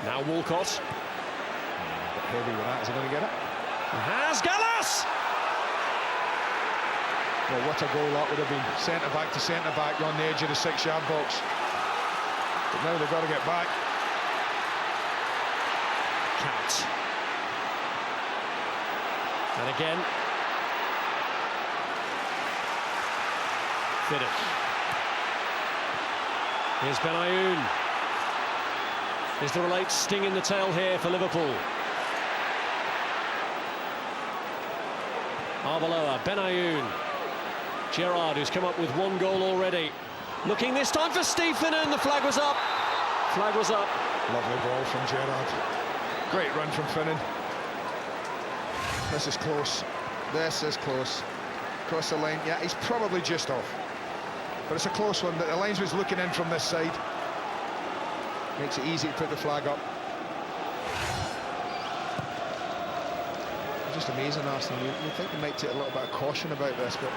Now Walcott. A bit heavy with that, is he going to get it? Has Gallas! Well, what a goal that would have been. Centre back on the edge of the 6-yard box. But now they've got to get back. Count. And again. Fitted. Here's Benayoun. Is there a late sting in the tail here for Liverpool? Arbeloa, Benayoun. Gerrard, who's come up with 1 goal already. Looking this time for Stephen, and the flag was up. Flag was up. Lovely ball from Gerrard. Great run from Finnan. This is close. This is close. Across the line. Yeah, he's probably just off. But it's a close one. The linesman's looking in from this side. Makes it easy to put the flag up. Just amazing, Arsenal. You think they might take a little bit of caution about this, but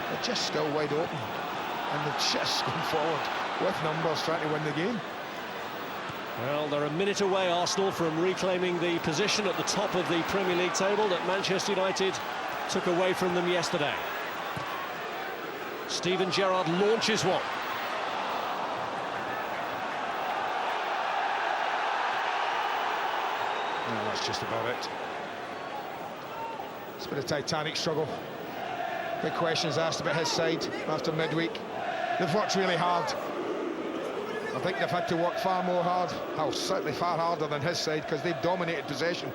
they're just still wide open. And they're just going forward. with numbers, trying to win the game. Well, they're a minute away, Arsenal, from reclaiming the position at the top of the Premier League table that Manchester United took away from them yesterday. Steven Gerrard launches one. No, that's just about it. It's been a titanic struggle. Big questions asked about his side after midweek. They've worked really hard. I think they've had to work far more hard, well, certainly far harder than his side, because they've dominated possession.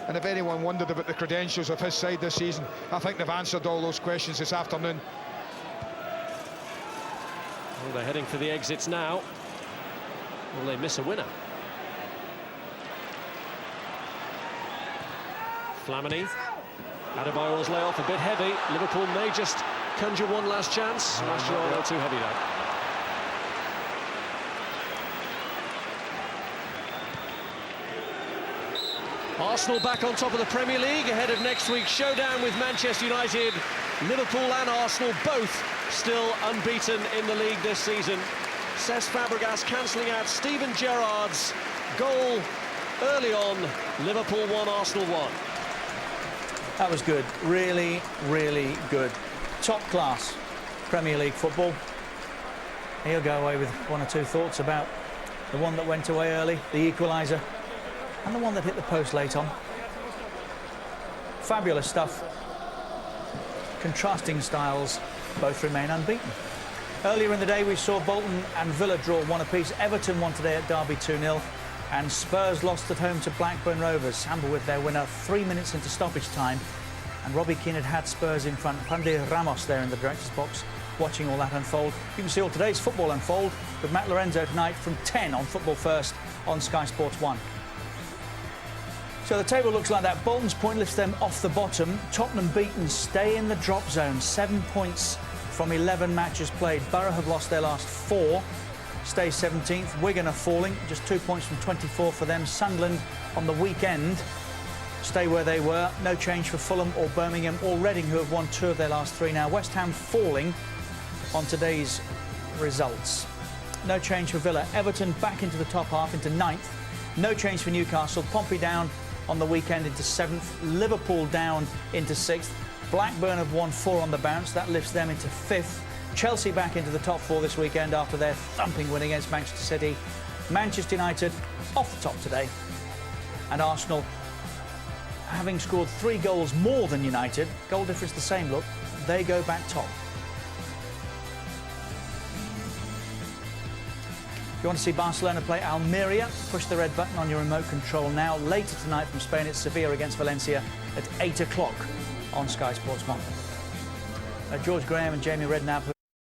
And if anyone wondered about the credentials of his side this season, I think they've answered all those questions this afternoon. Well, they're heading for the exits now. Will they miss a winner? Flamini. Adebayor's layoff a bit heavy. Liverpool may just conjure one last chance. Mascherano too heavy though. Arsenal back on top of the Premier League ahead of next week's showdown with Manchester United. Liverpool and Arsenal both still unbeaten in the league this season. Cesc Fabregas cancelling out Steven Gerrard's goal early on. Liverpool 1, Arsenal 1. That was good, really, really good. Top class Premier League football. He'll go away with one or two thoughts about the one that went away early, the equaliser, and the one that hit the post late on. Fabulous stuff. Contrasting styles, both remain unbeaten. Earlier in the day we saw Bolton and Villa draw 1 apiece. Everton won today at Derby 2-0. And Spurs lost at home to Blackburn Rovers. Hamble with their winner 3 minutes into stoppage time. And Robbie Keane had Spurs in front. Juan Ramos there in the director's box, watching all that unfold. You can see all today's football unfold with Matt Lorenzo tonight from 10 on Football First on Sky Sports 1. So the table looks like that. Bolton's point lifts them off the bottom. Tottenham beaten, stay in the drop zone. 7 points from 11 matches played. Borough have lost their last 4. Stay 17th. Wigan are falling, just 2 points from 24 for them. Sunderland on the weekend stay where they were. No change for Fulham or Birmingham or Reading, who have won 2 of their last 3 now. West Ham falling on today's results. No change for Villa. Everton back into the top half, into 9th. No change for Newcastle. Pompey down on the weekend into 7th. Liverpool down into 6th. Blackburn have won 4 on the bounce. That lifts them into 5th. Chelsea back into the top 4 this weekend after their thumping win against Manchester City. Manchester United off the top today. And Arsenal, having scored 3 goals more than United, goal difference the same, look, they go back top. If you want to see Barcelona play Almeria, push the red button on your remote control now. Later tonight from Spain, it's Sevilla against Valencia at 8 o'clock on Sky Sports 1. George Graham and Jamie Redknapp